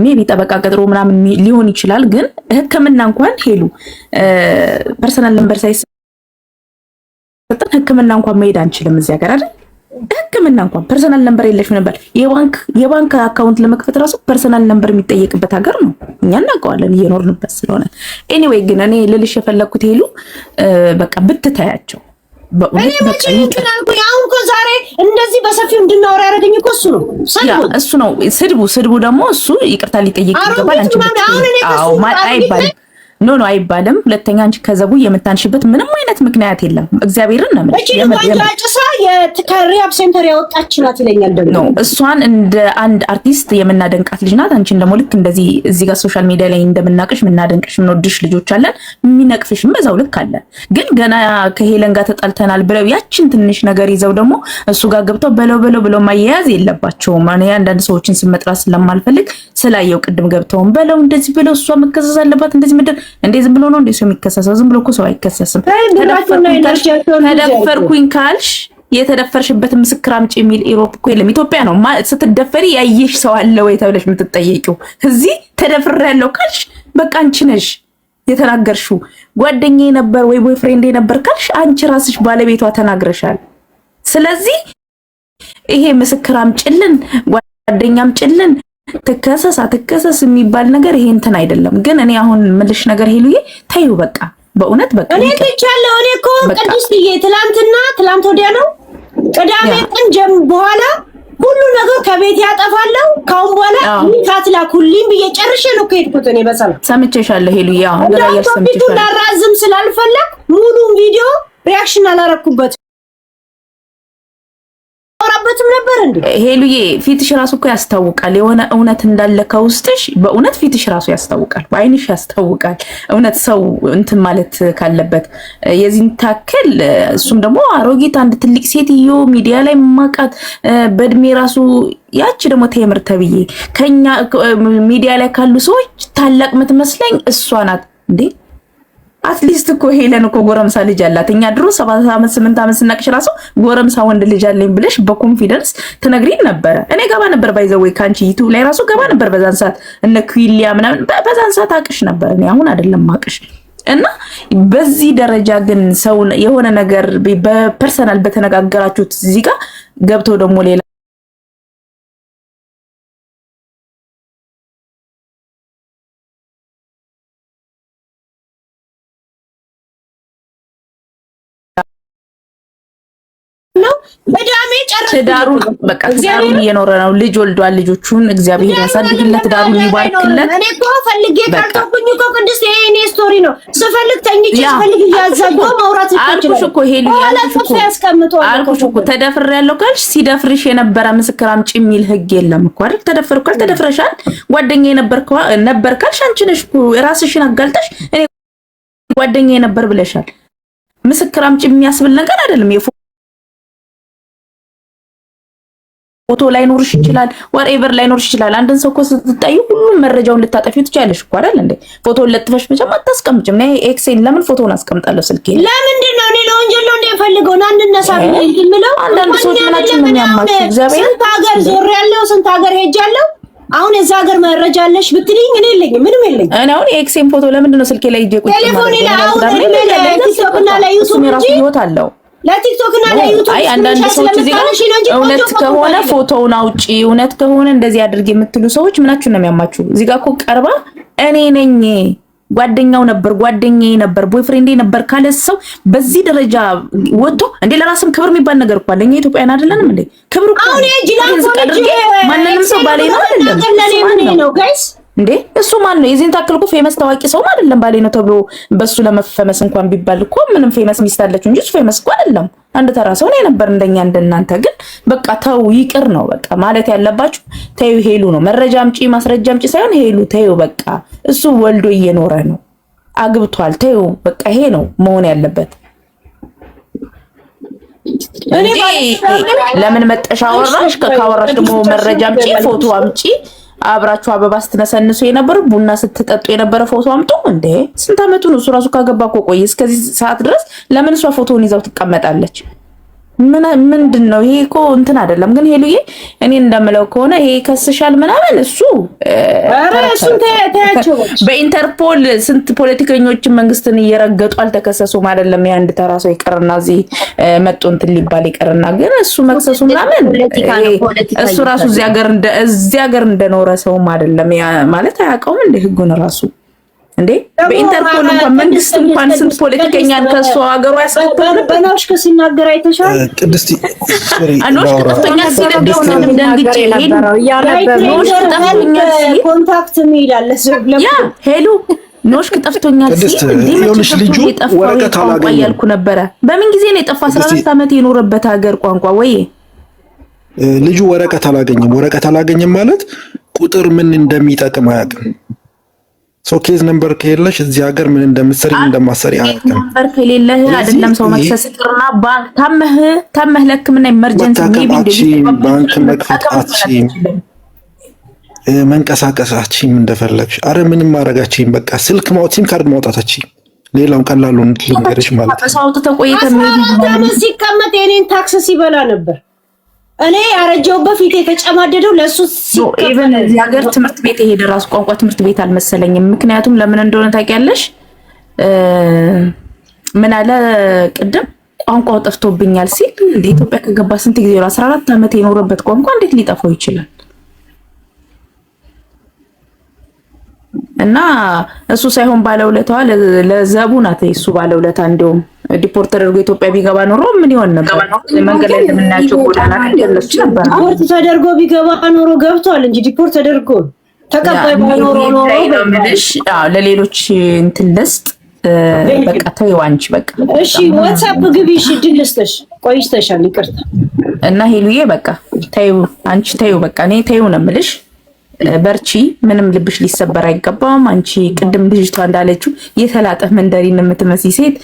S10: ሜቢ ጠበቃ ቀጥሮ ምናምን ሊሆን ይችላል። ግን ሕክምና እንኳን ሄሉ ፐርሰናል ነምበር ሳይሰጠን ሕክምና እንኳን መሄድ አንችልም እዚህ ሀገር አይደል? ሕክምና እንኳን ፐርሰናል ነምበር የለሽም ነበር። የባንክ አካውንት ለመክፈት ራሱ ፐርሰናል ነምበር የሚጠየቅበት ሀገር ነው። እኛ እናውቀዋለን እየኖርንበት ስለሆነ። ኤኒዌይ ግን እኔ ልልሽ የፈለኩት ሄሉ በቃ ብትታያቸው
S2: እኔ መቼ እንግዲህ አሁን እኮ ዛሬ እንደዚህ በሰፊው እንድናወራ ያደረገኝ እኮ እሱ ነው። ስድቡ ደግሞ እሱ ይቅርታ ሊጠይቅ ይገባል። አንቺ አይባልም
S10: ኖ አይባልም። ሁለተኛ አንቺ ከዘቡ የምታንሽበት ምንም አይነት ምክንያት የለም። እግዚአብሔርን ነው
S2: እቺ ወንጃጭሳ የትካሪያብ ሴንተር ያወጣች ናት ይለኛል ደግሞ
S10: ነው። እሷን እንደ አንድ አርቲስት የምናደንቃት ልጅ ናት። አንቺን ደግሞ ልክ እንደዚህ እዚህ ጋር ሶሻል ሚዲያ ላይ እንደምናቅሽ የምናደንቅሽ የምንወድሽ ልጆች አለን፣ የሚነቅፍሽም በዛው ልክ አለ። ግን ገና ከሄለን ጋር ተጣልተናል ብለው ያችን ትንሽ ነገር ይዘው ደግሞ እሱ ጋር ገብተው በለው ማያያዝ የለባቸውም። እኔ አንዳንድ ሰዎችን ስመጥራት ስለማልፈልግ ስላየው ቅድም ገብተውም በለው እንደዚህ ብለው እሷ መከሰስ አለባት እንደዚህ ምድር እንዴ ዝም ብሎ ነው እንዴ ሰው የሚከሰሰው? ዝም ብሎ እኮ ሰው አይከሰስም። ተደፈርኩኝ ካልሽ የተደፈርሽበት ምስክር አምጪ የሚል ኢሮፕ እኮ የለም። ኢትዮጵያ ነው ስትደፈሪ ያየሽ ሰው አለ ወይ ተብለሽ የምትጠየቂው። እዚህ ተደፍሬያለሁ ካልሽ በቃ አንቺ ነሽ የተናገርሽው። ጓደኛዬ ነበር ወይ ቦይፍሬንዴ ነበር ካልሽ አንቺ ራስሽ ባለቤቷ ተናግረሻል። ስለዚህ ይሄ ምስክር አምጪልን ጓደኛ አምጪልን ትከሰስ የሚባል ነገር ይሄ እንትን አይደለም። ግን እኔ አሁን ምልሽ ነገር ሄሉዬ ታዩ በቃ በእውነት በቃ
S2: እኔ ትቻለሁ። እኔ እኮ ቅድስትዬ ትላንት ወዲያ ነው ቅዳሜ ቀን በኋላ ሁሉ ነገር ከቤት ያጠፋለሁ። ካሁን በኋላ ካትላ ኩሊም በየጨርሼ ነው ከሄድኩት። እኔ በሰላም
S10: ሰምቼሻለሁ ሄሉዬ። አሁን እንደራየሽ ሰምቼሻለሁ።
S2: ላራዝም ስላልፈለግ ሙሉ ቪዲዮ ሪአክሽን አላረኩበት አራበትም ነበር እንዴ
S10: ሄሉዬ። ፊትሽ ራሱ እኮ ያስታውቃል የሆነ እውነት እንዳለ ከውስጥሽ። በእውነት ፊትሽ ራሱ ያስታውቃል፣ በአይንሽ ያስታውቃል። እውነት ሰው እንትን ማለት ካለበት የዚህን ታክል እሱም ደግሞ አሮጊት አንድ ትልቅ ሴትዮ ሚዲያ ላይ ማቃት በእድሜ ራሱ ያቺ ደግሞ ቴምር ተብዬ ከኛ ሚዲያ ላይ ካሉ ሰዎች ታላቅ የምትመስለኝ እሷ ናት እንዴ። አትሊስት እኮ ሄለን እኮ ጎረምሳ ልጅ አላት። እኛ ድሮ 7 ዓመት 8 ዓመት ስናቅሽ ራሱ ጎረምሳ ወንድ ልጅ አለኝ ብለሽ በኮንፊደንስ ትነግሪኝ ነበር። እኔ ገባ ነበር ባይዘወይ ካንቺ ዩቲዩብ ላይ ራሱ ገባ ነበር በዛን ሰዓት እነ ኩዊሊያ ምናምን በዛን ሰዓት አቅሽ ነበር። እኔ አሁን አይደለም አቅሽ። እና በዚህ ደረጃ ግን ሰው የሆነ ነገር በፐርሰናል በተነጋገራችሁት እዚህ ጋር ገብቶ ደግሞ ሌላ
S2: በዳሜ ጨርሽ
S10: ትዳሩን በቃ ትዳሩን እየኖረ ነው። ልጅ ወልዷል። ልጆቹን እግዚአብሔር ያሳድግለት፣ ትዳሩን ይባርክለት።
S2: እኔ እኮ ፈልጌ ካልተኩኝ እኮ ቅድስት ይሄ እኔ ስቶሪ ነው። ስፈልግ ተኝቼ ስፈልግ እያዛጋው ማውራት ይችላል።
S10: አልኩሽ እኮ ሄሉ አልኩሽ እኮ ተደፍሬያለሁ ካልሽ ሲደፍርሽ የነበረ ምስክር አምጪ የሚል ህግ የለም እኮ አይደል? ተደፈርኩ ካልሽ ተደፍረሻል። ጓደኛዬ ነበር ካልሽ አንቺ ነሽ ራስሽን አጋልጠሽ እኔ ጓደኛዬ ነበር ብለሻል። ምስክር አምጪ የሚያስብል ነገር አይደለም። ፎቶ ላይ ኖርሽ ይችላል፣ whatever ላይ ኖርሽ ይችላል። አንድን ሰው እኮ ስትጣዩ ሁሉም መረጃውን ልታጠፊው ትችያለሽ እኮ አይደል እንዴ? ፎቶውን ለጥፈሽ መቼም አታስቀምጭም። ነይ ኤክሴል ለምን ፎቶውን አስቀምጣለሁ ስልኬ?
S2: ለምንድን ነው እኔ ለወንጀል ነው እንደፈልገው አንነሳ ብለው
S10: አንዳንድ ሰዎች ምናችን ነው የሚያማችሁ? እግዚአብሔር
S2: ስንት ሀገር ዞር ያለው ስንት ሀገር ሄጃለሁ። አሁን የዛ ሀገር መረጃ አለሽ ብትልኝ እኔ የለኝም፣ ምንም የለኝም።
S10: እኔ አሁን ኤክሴል ፎቶ ለምንድን ነው ስልኬ ላይ ይዤ ቁጭ ማለት?
S2: ቴሌፎኔ ላይ አሁን ቲክቶክ እና ላይ ዩቲዩብ
S10: ራሱ ህይወት አለው
S2: ለቲክቶክ እና ለዩቲዩብ
S10: አይ አንዳንድ ሰዎች እዚህ ጋር እውነት ከሆነ ፎቶውን አውጪ፣ እውነት ከሆነ እንደዚህ አድርግ የምትሉ ሰዎች ምናችሁ ነው የሚያማችሁ? እዚህ ጋር እኮ ቀርባ እኔ ነኝ ጓደኛው ነበር ጓደኛዬ ነበር ቦይፍሬንዴ ነበር ካለ ሰው በዚህ ደረጃ ወጥቶ እንዴ ለራስም ክብር የሚባል ነገር እኮ አለኝ። ኢትዮጵያውያን አይደለንም እንዴ? ክብር እኮ
S2: አሁን
S10: ማንንም ሰው ባሌ ነው አይደለም
S2: ነው ጋይስ
S10: እንዴ እሱ ማን ነው? የዚህን ታክል እኮ ፌመስ ታዋቂ ሰው አይደለም ባሌ ነው ተብሎ በሱ ለመፈመስ እንኳን ቢባል እኮ ምንም ፌመስ ሚስት አለችው እንጂ እሱ ፌመስ እኮ አይደለም። አንድ ተራ ሰው ነው ነበር እንደኛ እንደናንተ። ግን በቃ ተው ይቅር ነው በቃ ማለት ያለባችሁ። ተዩ ሄሉ ነው መረጃ አምጪ ማስረጃ አምጪ ሳይሆን ሄሉ ተዩ በቃ እሱ ወልዶ እየኖረ ነው አግብቷል። ተዩ በቃ ይሄ ነው መሆን ያለበት። ለምን መጠሻ አወራሽ? ካወራሽ ደግሞ መረጃ አምጪ ፎቶ አምጪ። አብራችሁ አበባ ስትነሰንሱ የነበረ ቡና ስትጠጡ የነበረ ፎቶ አምጡ። እንዴ ስንት አመቱ ነው እሱ ራሱ ካገባ እኮ ቆይ እስከዚህ ሰዓት ድረስ ለምን እሷ ፎቶውን ይዛው ትቀመጣለች? ምንድነው ይሄ? እኮ እንትን አይደለም። ግን ሄሉዬ እኔ እንደምለው ከሆነ ይሄ ከስሻል ምናምን እሱ በኢንተርፖል ስንት ፖለቲከኞችን መንግስትን እየረገጡ አልተከሰሱም አይደለም። የአንድ ተራ ሰው ይቀርና እዚህ መጡ እንትን ሊባል ይቀርና ግን እሱ መክሰሱ ምናምን እሱ ራሱ እዚህ ሀገር እንደኖረ ሰውም አይደለም ማለት አያውቀውም እንደ ህጉን ራሱ እንዴ በኢንተርፖል እንኳን መንግስት እንኳን ስንት ፖለቲከኛን ከሷ ሀገሩ ያስቀጣል።
S2: በናሽ ከሲናገር አይተሻል።
S7: ቅድስቲ
S10: አኖሽ ከተኛ ሲደደው እንደንግጭ ሄዱ ያለበት ኮንታክት
S2: ምን ይላል?
S10: ያ ሄሉ ኖሽክ ጠፍቶኛል ሲል እንዴ
S11: ይኸውልሽ ልጁ ወረቀት አላገኘም
S10: ያልኩ ነበረ። በምን ጊዜ ነው የጠፋ? 14 ዓመት የኖረበት ሀገር ቋንቋ ወይ
S11: ልጁ ወረቀት አላገኘም ማለት ቁጥር ምን እንደሚጠቅም አያውቅም። ኬዝ ነምበር ከሌለሽ እዚህ ሀገር ምን እንደምትሰሪ እንደማሰሪ አያውቅም።
S10: ነምበር ከሌለህ አይደለም ሰው መክሰስ ይቅርና ባንክ ታመህ ለሕክምና ኢመርጀንሲ ሜቢ
S11: ባንክ መክፈት አትችይም፣ መንቀሳቀሳችም እንደፈለግሽ። አረ ምንም ማድረጋችም በቃ ስልክ ሲም ካርድ ማውጣታችም ሌላውን ቀላሉ ልንገርሽ ማለት ነው።
S10: ሰው ተቆይተ ምን
S2: ሲቀመጥ የኔን ታክስ ሲበላ ነበር። እኔ ያረጀው በፊት የተጨማደደው ለሱ
S10: ኢቭን እዚህ ሀገር ትምህርት ቤት የሄደ ራሱ ቋንቋ ትምህርት ቤት አልመሰለኝም። ምክንያቱም ለምን እንደሆነ ታውቂያለሽ? ምን አለ ቅድም ቋንቋው ጠፍቶብኛል ሲል እንደ ኢትዮጵያ ከገባ ስንት ጊዜ ነው? 14 ዓመት የኖረበት ቋንቋ እንዴት ሊጠፋው ይችላል? እና እሱ ሳይሆን ባለውለታዋ ለዘቡ ናት። እሱ ባለውለታ እንደውም ዲፖርት ተደርጎ ኢትዮጵያ ቢገባ ኖሮ ምን ይሆን ነበር? መንገድ ላይ የምናያቸው ጎዳና ላይ ያለች ነበር።
S2: ዲፖርት ተደርጎ ቢገባ ኖሮ ገብቷል እንጂ ዲፖርት ተደርጎ ተቀባይ ባይኖር ኖሮ
S10: ለሌሎች እንትን ልስጥ በቃ ተይው አንቺ በቃ
S2: እሺ። ዋትስአፕ ግቢ እሺ፣ ድል ልስጥሽ ቆይተሻል፣ ይቅርታ
S10: እና ሄሉዬ በቃ ተይው አንቺ ተይው በቃ እኔ ተይው ነው የምልሽ። በርቺ፣ ምንም ልብሽ ሊሰበር አይገባም። አንቺ ቅድም ልጅቷ እንዳለችው የተላጠ መንደሪን የምትመስይ ሴት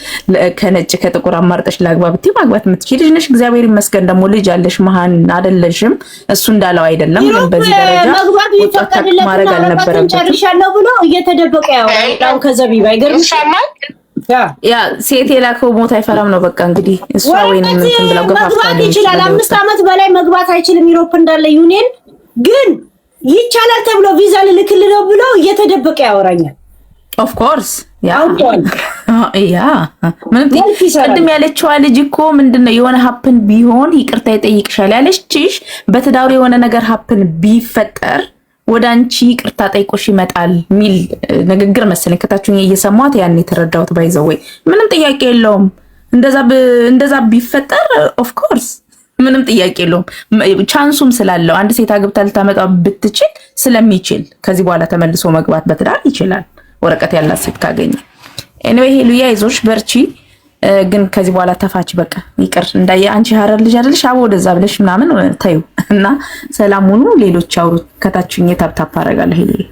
S10: ከነጭ ከጥቁር አማርጠሽ ላግባ ብትይ ማግባት የምትችል ልጅ ነሽ። እግዚአብሔር ይመስገን ደግሞ ልጅ አለሽ፣ መሃን አይደለሽም። እሱ እንዳለው አይደለም፣ ግን በዚህ ደረጃ ወጣት ማድረግ አልነበረም።
S2: ጨርሻለሁ ብሎ እየተደበቀ ያው ከዘቢባ አይገርምሽ?
S10: ያ ሴት የላከው ሞት አይፈራም ነው በቃ እንግዲህ እሷ ወይንም እንትን ብለው
S2: መግባት ይችላል። 5 ዓመት በላይ መግባት አይችልም ዩሮፕ እንዳለ ዩኒየን ግን ይቻላል ተብሎ ቪዛ ልልክልህ ነው ብሎ እየተደበቀ ያወራኛል።
S10: ኦፍ ኮርስ ያ ምንም ቅድም ያለችዋ ልጅ እኮ ምንድነው የሆነ ሀፕን ቢሆን ይቅርታ ይጠይቅሻል ያለችሽ። በትዳሩ የሆነ ነገር ሀፕን ቢፈጠር ወደ አንቺ ይቅርታ ጠይቆሽ ይመጣል ሚል ንግግር መሰለኝ ከታችሁኝ እየሰማሁት ያን የተረዳሁት። ባይዘው ወይ ምንም ጥያቄ የለውም እንደዛ ቢፈጠር ኦፍ ኮርስ ምንም ጥያቄ የለውም። ቻንሱም ስላለው አንድ ሴት አግብታ ልታመጣ ብትችል ስለሚችል ከዚህ በኋላ ተመልሶ መግባት በትዳር ይችላል ወረቀት ያላት ሴት ካገኘ። ኤኒዌይ ሄሉያ አይዞሽ በርቺ። ግን ከዚህ በኋላ ተፋች በቃ ይቅር እንዳየ አንቺ ሀረር ልጅ አይደልሽ አቦ ወደዛ ብለሽ ምናምን ታዩ እና ሰላም ሁኑ። ሌሎች አውሩ ከታችኝ ታፕታፕ አደርጋለሁ። ሄሉያ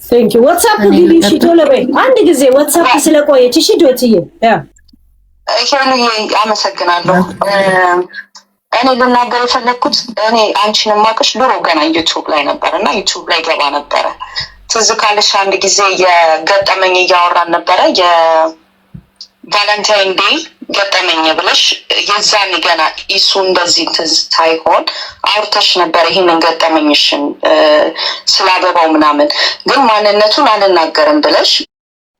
S2: ቴንክ ዩ። ዋትስአፕ ግቢ እሺ፣ ቶሎ በይ አንድ ጊዜ ዋትስአፕ ስለቆየች እሺ። ዶትዬ
S12: ሄሉያ አመሰግናለሁ። እኔ ልናገር የፈለኩት እኔ አንቺን ማቅሽ ድሮ ገና ዩቲዩብ ላይ ነበር እና ዩቲዩብ ላይ ገባ ነበረ። ትዝ ካለሽ አንድ ጊዜ የገጠመኝ እያወራን ነበረ የቫለንታይን ዴይ ገጠመኝ ብለሽ የዛኔ ገና ኢሱ እንደዚህ ትዝ ሳይሆን አውርተሽ ነበር ይሄንን ገጠመኝሽን ስለ አበባው ምናምን፣ ግን ማንነቱን አልናገርም ብለሽ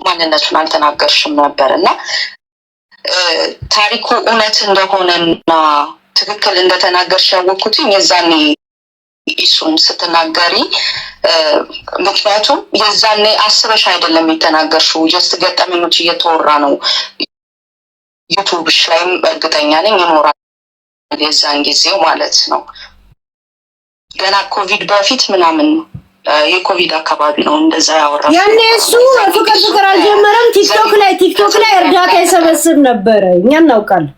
S12: ማንነቱን አልተናገርሽም ነበር እና ታሪኩ እውነት እንደሆነና ትክክል እንደተናገርሽ ያወቅኩትኝ የዛኔ ኢሱን ስትናገሪ፣ ምክንያቱም የዛኔ አስበሽ አይደለም የተናገርሽው። ጀስት ገጠመኞች እየተወራ ነው ዩቱብሽ ላይም እርግጠኛ ነኝ ይኖራል የዛን ጊዜው ማለት ነው። ገና ኮቪድ በፊት ምናምን የኮቪድ አካባቢ ነው እንደዛ ያወራው።
S2: ያኔ እሱ ፍቅር አልጀመረም። ቲክቶክ ላይ እርዳታ ይሰበስብ ነበረ፣ እኛ እናውቃለን።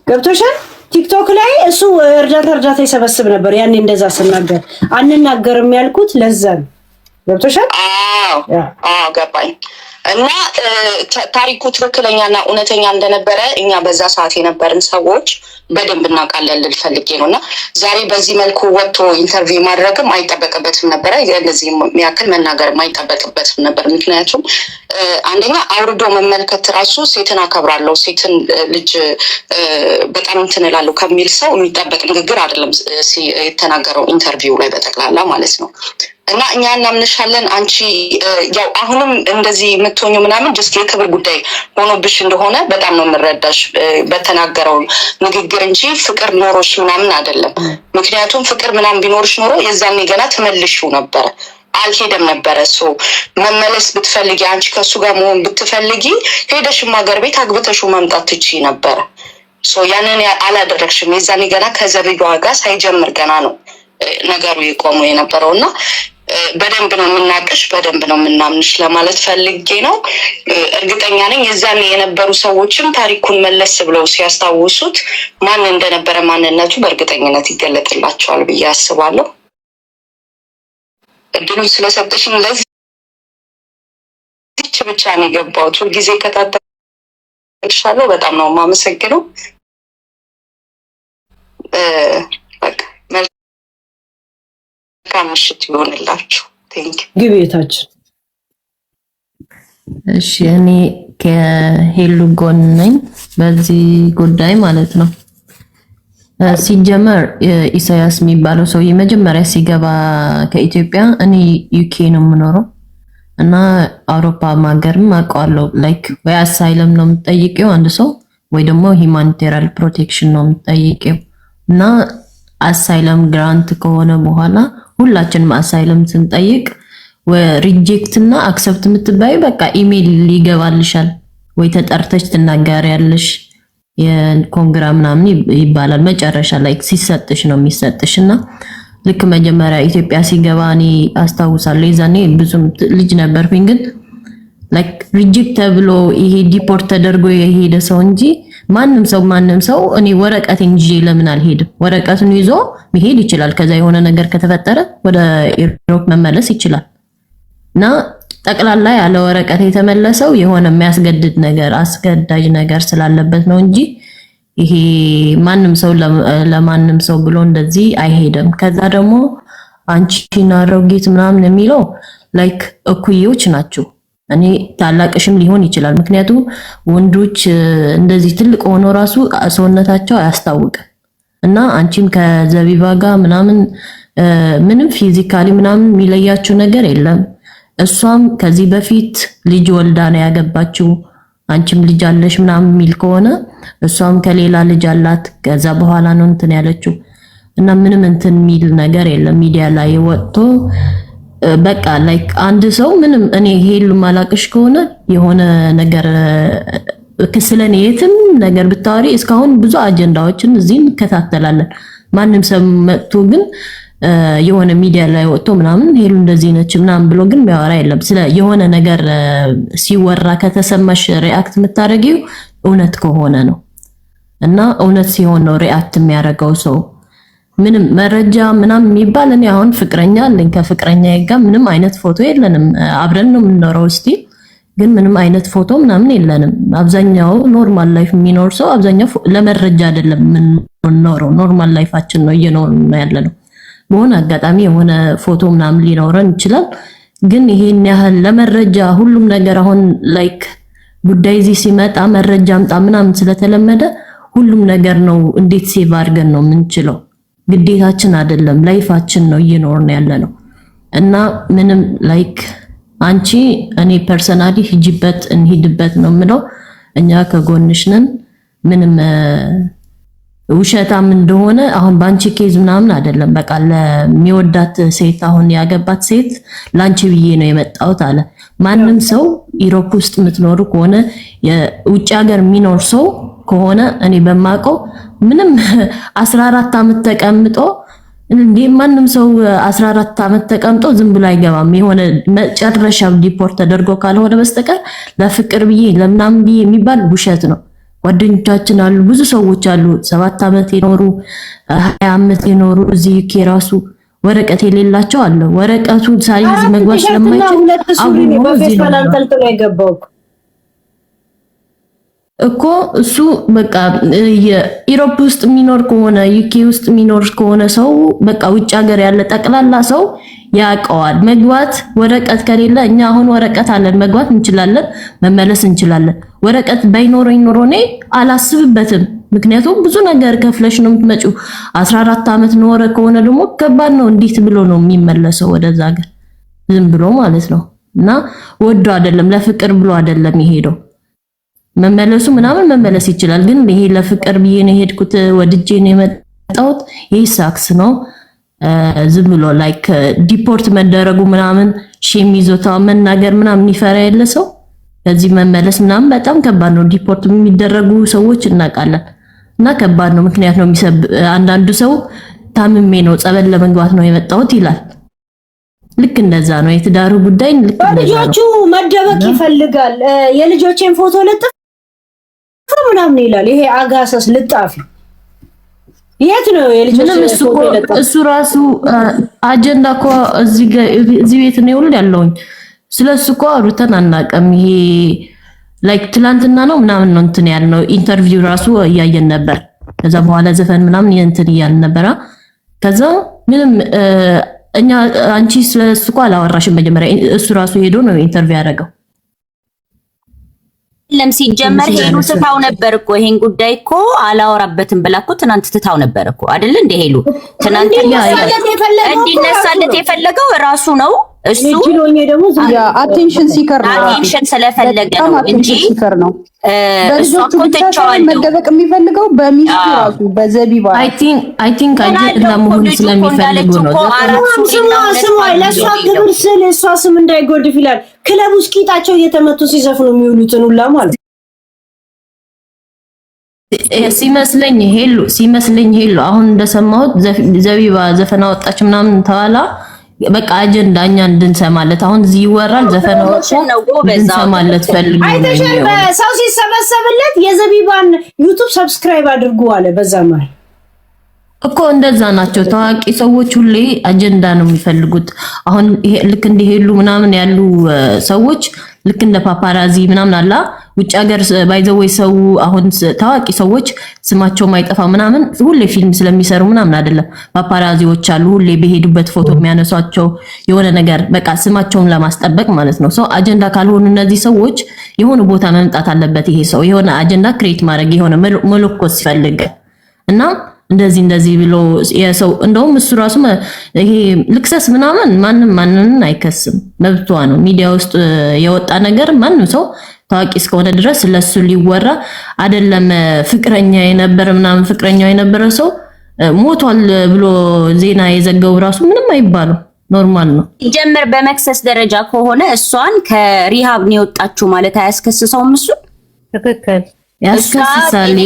S2: ገብቶሻል? ቲክቶክ ላይ እሱ እርዳታ ይሰበስብ ነበር። ያኔ እንደዛ ስናገር አንናገርም ያልኩት ለዛ ነው። ገብቶሻል?
S12: አዎ ገባኝ። እና ታሪኩ ትክክለኛና እውነተኛ እንደነበረ እኛ በዛ ሰዓት የነበርን ሰዎች በደንብ እናውቃለን ልል ፈልጌ ነው። እና ዛሬ በዚህ መልኩ ወጥቶ ኢንተርቪው ማድረግም አይጠበቅበትም ነበረ። እንደዚህ የሚያክል መናገርም አይጠበቅበትም ነበር። ምክንያቱም አንደኛ አውርዶ መመልከት ራሱ ሴትን አከብራለሁ፣ ሴትን ልጅ በጣም እንትን እላለሁ ከሚል ሰው የሚጠበቅ ንግግር አይደለም የተናገረው ኢንተርቪው ላይ በጠቅላላ ማለት ነው። እና እኛ እናምንሻለን። አንቺ ያው አሁንም እንደዚህ የምትሆኙ ምናምን ጀስት የክብር ጉዳይ ሆኖብሽ እንደሆነ በጣም ነው የምረዳሽ በተናገረው ንግግር እንጂ ፍቅር ኖሮሽ ምናምን አይደለም። ምክንያቱም ፍቅር ምናምን ቢኖርሽ ኖሮ የዛኔ ገና ትመልሺው ነበረ፣ አልሄደም ነበረ። መመለስ ብትፈልጊ አንቺ ከሱ ጋር መሆን ብትፈልጊ ሄደሽም ሀገር ቤት አግብተሽው መምጣት ትችይ ነበረ። ያንን አላደረግሽም። የዛኔ ገና ከዘብያዋ ጋር ሳይጀምር ገና ነው ነገሩ የቆመው የነበረው እና በደንብ ነው የምናቅሽ፣ በደንብ ነው የምናምንሽ ለማለት ፈልጌ ነው። እርግጠኛ ነኝ የዛኔ የነበሩ ሰዎችም ታሪኩን መለስ ብለው ሲያስታውሱት ማን እንደነበረ ማንነቱ በእርግጠኝነት ይገለጥላቸዋል ብዬ አስባለሁ። እድሉን ስለሰጠሽኝ ለዚች ብቻ ነው የገባሁት። ሁልጊዜ ከታተልሻለሁ። በጣም ነው የማመሰግነው። መልካም ምሽት ይሆንላችሁ።
S2: ግቤታችን
S13: እሺ፣ እኔ ከሄሉ ጎን ነኝ በዚህ ጉዳይ ማለት ነው። ሲጀመር ኢሳያስ የሚባለው ሰው የመጀመሪያ ሲገባ ከኢትዮጵያ እኔ ዩኬ ነው የምኖረው እና አውሮፓ ሀገርም አውቀዋለሁ። ላይክ ወይ አሳይለም ነው የምጠይቀው አንድ ሰው ወይ ደግሞ ሂማኒቴሪያን ፕሮቴክሽን ነው የምጠይቀው እና አሳይለም ግራንት ከሆነ በኋላ ሁላችንም አሳይለም ስንጠይቅ ሪጀክት እና አክሰፕት የምትባይ በቃ ኢሜል ይገባልሻል ወይ ተጠርተሽ ትናገሪያለሽ የኮንግራ ምናምን ይባላል። መጨረሻ ላይ ሲሰጥሽ ነው የሚሰጥሽ እና ልክ መጀመሪያ ኢትዮጵያ ሲገባ እኔ አስታውሳለሁ። የዛኔ ብዙም ልጅ ነበርኩኝ፣ ግን ላይክ ሪጀክት ተብሎ ይሄ ዲፖርት ተደርጎ የሄደ ሰው እንጂ ማንም ሰው እኔ ወረቀቴን ይዤ ለምን አልሄድም? ወረቀቱን ይዞ መሄድ ይችላል። ከዛ የሆነ ነገር ከተፈጠረ ወደ ኢሮፕ መመለስ ይችላል። እና ጠቅላላ ያለ ወረቀት የተመለሰው የሆነ የሚያስገድድ ነገር አስገዳጅ ነገር ስላለበት ነው እንጂ ይሄ ማንም ሰው ለማንም ሰው ብሎ እንደዚህ አይሄድም። ከዛ ደግሞ አንቺና አሮጊት ምናምን የሚለው ላይክ እኩዮች ናቸው። እኔ ታላቅሽም ሊሆን ይችላል። ምክንያቱም ወንዶች እንደዚህ ትልቅ ሆኖ ራሱ ሰውነታቸው አያስታውቅም እና አንቺም ከዘቢባ ጋር ምናምን ምንም ፊዚካሊ ምናምን የሚለያችሁ ነገር የለም። እሷም ከዚህ በፊት ልጅ ወልዳ ነው ያገባችው። አንቺም ልጅ አለሽ ምናምን የሚል ከሆነ እሷም ከሌላ ልጅ አላት። ከዛ በኋላ ነው እንትን ያለችው እና ምንም እንትን የሚል ነገር የለም ሚዲያ ላይ ወጥቶ በቃ ላይክ አንድ ሰው ምንም እኔ ሄሉ ማላቅሽ ከሆነ የሆነ ነገር ስለኔ የትም ነገር ብታወሪ እስካሁን ብዙ አጀንዳዎችን እዚህ እንከታተላለን። ማንም ሰው መጥቶ ግን የሆነ ሚዲያ ላይ ወጥቶ ምናምን ሄሉ እንደዚህ ነች ምናምን ብሎ ግን የሚያወራ የለም። ስለ የሆነ ነገር ሲወራ ከተሰማሽ ሪአክት የምታደርጊው እውነት ከሆነ ነው እና እውነት ሲሆን ነው ሪአክት የሚያደርገው ሰው። ምንም መረጃ ምናምን የሚባል እኔ አሁን ፍቅረኛ አለኝ። ከፍቅረኛ ጋር ምንም አይነት ፎቶ የለንም። አብረን ነው የምንኖረው እስቲ ግን ምንም አይነት ፎቶ ምናምን የለንም። አብዛኛው ኖርማል ላይፍ የሚኖር ሰው አብዛኛው ለመረጃ አይደለም የምንኖረው፣ ኖርማል ላይፋችን ነው እየኖርን ያለነው። በሆነ አጋጣሚ የሆነ ፎቶ ምናምን ሊኖረን ይችላል፣ ግን ይሄን ያህል ለመረጃ ሁሉም ነገር አሁን ላይክ ጉዳይ እዚህ ሲመጣ መረጃ አምጣ ምናምን ስለተለመደ ሁሉም ነገር ነው እንዴት ሴቭ አድርገን ነው የምንችለው። ግዴታችን አይደለም፣ ላይፋችን ነው እየኖርን ያለነው እና ምንም ላይክ አንቺ እኔ ፐርሰናሊ ሂጂበት እንሂድበት ነው የምለው። እኛ ከጎንሽ ነን። ምንም ውሸታም እንደሆነ አሁን ባንቺ ኬዝ ምናምን አይደለም። በቃ ለሚወዳት ሴት አሁን ያገባት ሴት ላንቺ ብዬ ነው የመጣሁት አለ። ማንም ሰው ኢሮፕ ውስጥ የምትኖሩ ከሆነ የውጭ ሀገር የሚኖር ሰው ከሆነ እኔ በማውቀው ምንም 14 ዓመት ተቀምጦ እንዴ ማንም ሰው 14 ዓመት ተቀምጦ ዝም ብሎ አይገባም። የሆነ መጨረሻ ዲፖርት ተደርጎ ካልሆነ በስተቀር ለፍቅር ብዬ ለምናምን ብዬ የሚባል ውሸት ነው። ጓደኞቻችን አሉ፣ ብዙ ሰዎች አሉ 7 ዓመት የኖሩ 20 ዓመት የኖሩ እዚህ ራሱ ወረቀት የሌላቸው አለ። ወረቀቱ ሳይዝ መግባት ስለማይችል አሁን በፌስቡክ አንጠልጥሎ የገባው እኮ እሱ በቃ የኢሮፕ ውስጥ የሚኖር ከሆነ ዩኬ ውስጥ የሚኖር ከሆነ ሰው በቃ ውጭ ሀገር ያለ ጠቅላላ ሰው ያውቀዋል። መግባት ወረቀት ከሌለ እኛ አሁን ወረቀት አለን፣ መግባት እንችላለን፣ መመለስ እንችላለን። ወረቀት ባይኖረኝ ኖሮ እኔ አላስብበትም። ምክንያቱም ብዙ ነገር ከፍለሽ ነው የምትመጪው። 14 ዓመት ኖረ ከሆነ ደግሞ ከባድ ነው። እንዴት ብሎ ነው የሚመለሰው ወደዛ ሀገር? ዝም ብሎ ማለት ነው። እና ወዶ አይደለም ለፍቅር ብሎ አይደለም የሄደው። መመለሱ ምናምን መመለስ ይችላል፣ ግን ይሄ ለፍቅር ብዬ ነው የሄድኩት ወድጄ ነው የመጣሁት ይሄ ሳክስ ነው። ዝም ብሎ ላይክ ዲፖርት መደረጉ ምናምን ሼም ይዞታ መናገር ምናምን ይፈራ ያለ ሰው ከዚህ መመለስ ምናምን በጣም ከባድ ነው። ዲፖርት የሚደረጉ ሰዎች እናውቃለን እና ከባድ ነው። ምክንያት ነው አንዳንዱ ሰው ታምሜ ነው ጸበል ለመግባት ነው የመጣሁት ይላል። ልክ እንደዛ ነው የትዳሩ ጉዳይ። ልክ እንደዛ ነው።
S2: ልጆቹ መደበቅ ይፈልጋል። የልጆቼን ፎቶ ልጥፍ ምናምን ይላል። ይሄ አጋሰስ ልጣፊ የት ነው የልጆቹ ፎቶ ልጥፍ?
S13: እሱ ራሱ አጀንዳ እኮ እዚህ ቤት ነው ይውል ያለውኝ። ስለሱ እኮ አውርተን አናውቅም። ይሄ ላይክ ትላንትና ነው ምናምን ነው እንትን ያልነው። ኢንተርቪው ራሱ እያየን ነበር። ከዛ በኋላ ዘፈን ምናምን እንትን እያልን ነበራ። ከዛ ምንም እኛ አንቺ ስለሱ እኮ አላወራሽም። መጀመሪያ እሱ ራሱ ሄዶ ነው ኢንተርቪው ያደረገው።
S5: ለም ሲጀመር ሄሉ ትታው ነበር እኮ ይሄን ጉዳይ እኮ አላወራበትም ብላ እኮ ትናንት ትታው ነበር እኮ አይደል እንደ ሄሉ ትናንት እንዲነሳለት የፈለገው ራሱ ነው። እሱ
S14: አቴንሽን ሲከር ነው።
S5: አቴንሽን ስለፈለገ ነው እንጂ
S14: ሲከር ነው። በልጆቹ ብቻ ሳይሆን መደበቅ የሚፈልገው በሚስቱ ራሱ በዘቢባ
S13: አይ ቲንክ አጀንዳ መሆን ስለሚፈልጉ ነው።
S2: ስሙ ለሷ ክብር ስል እሷ ስም እንዳይጎድፍ ይላል። ክለብ ውስጥ ቂጣቸው እየተመቱ ሲዘፍኑ የሚውሉትን ሁላ ማለት
S13: ሲመስለኝ ሄሉ አሁን እንደሰማሁት ዘቢባ ዘፈና ወጣች ምናምን ተዋላ በቃ አጀንዳ እኛ እንድንሰማለት አሁን እዚህ ይወራል። ዘፈና ወጣች እንድንሰማለት ፈልጉ ነው።
S2: አይተሻል። ሰው ሲሰበሰብለት የዘቢባን ዩቲዩብ ሰብስክራይብ አድርጉ አለ። በዛ ማለት
S13: እኮ እንደዛ ናቸው ታዋቂ ሰዎች፣ ሁሌ አጀንዳ ነው የሚፈልጉት። አሁን ልክ እንደ ሄሉ ምናምን ያሉ ሰዎች ልክ እንደ ፓፓራዚ ምናምን አላ ውጭ ሀገር ባይዘወይ ሰው አሁን ታዋቂ ሰዎች ስማቸው ማይጠፋ ምናምን ሁሌ ፊልም ስለሚሰሩ ምናምን አይደለም። ፓፓራዚዎች አሉ ሁሌ በሄዱበት ፎቶ የሚያነሷቸው የሆነ ነገር በቃ ስማቸውን ለማስጠበቅ ማለት ነው። ሰው አጀንዳ ካልሆኑ እነዚህ ሰዎች የሆነ ቦታ መምጣት አለበት። ይሄ ሰው የሆነ አጀንዳ ክሬት ማድረግ የሆነ መለኮስ ሲፈልግ እና እንደዚህ ብሎ የሰው እንደውም እሱ ራሱ ይሄ ልክሰስ ምናምን ማንንም አይከስም፣ መብቷ ነው። ሚዲያ ውስጥ የወጣ ነገር ማንም ሰው ታዋቂ እስከሆነ ድረስ ለሱ ሊወራ አይደለም። ፍቅረኛ የነበረ ሰው ሞቷል ብሎ ዜና የዘገቡ ራሱ ምንም አይባለው፣ ኖርማል ነው።
S5: ጀመር በመክሰስ ደረጃ ከሆነ እሷን ከሪሃብ ነው የወጣችው ማለት አያስከስሰውም። እሱ
S13: ትክክል ያስከስሳል።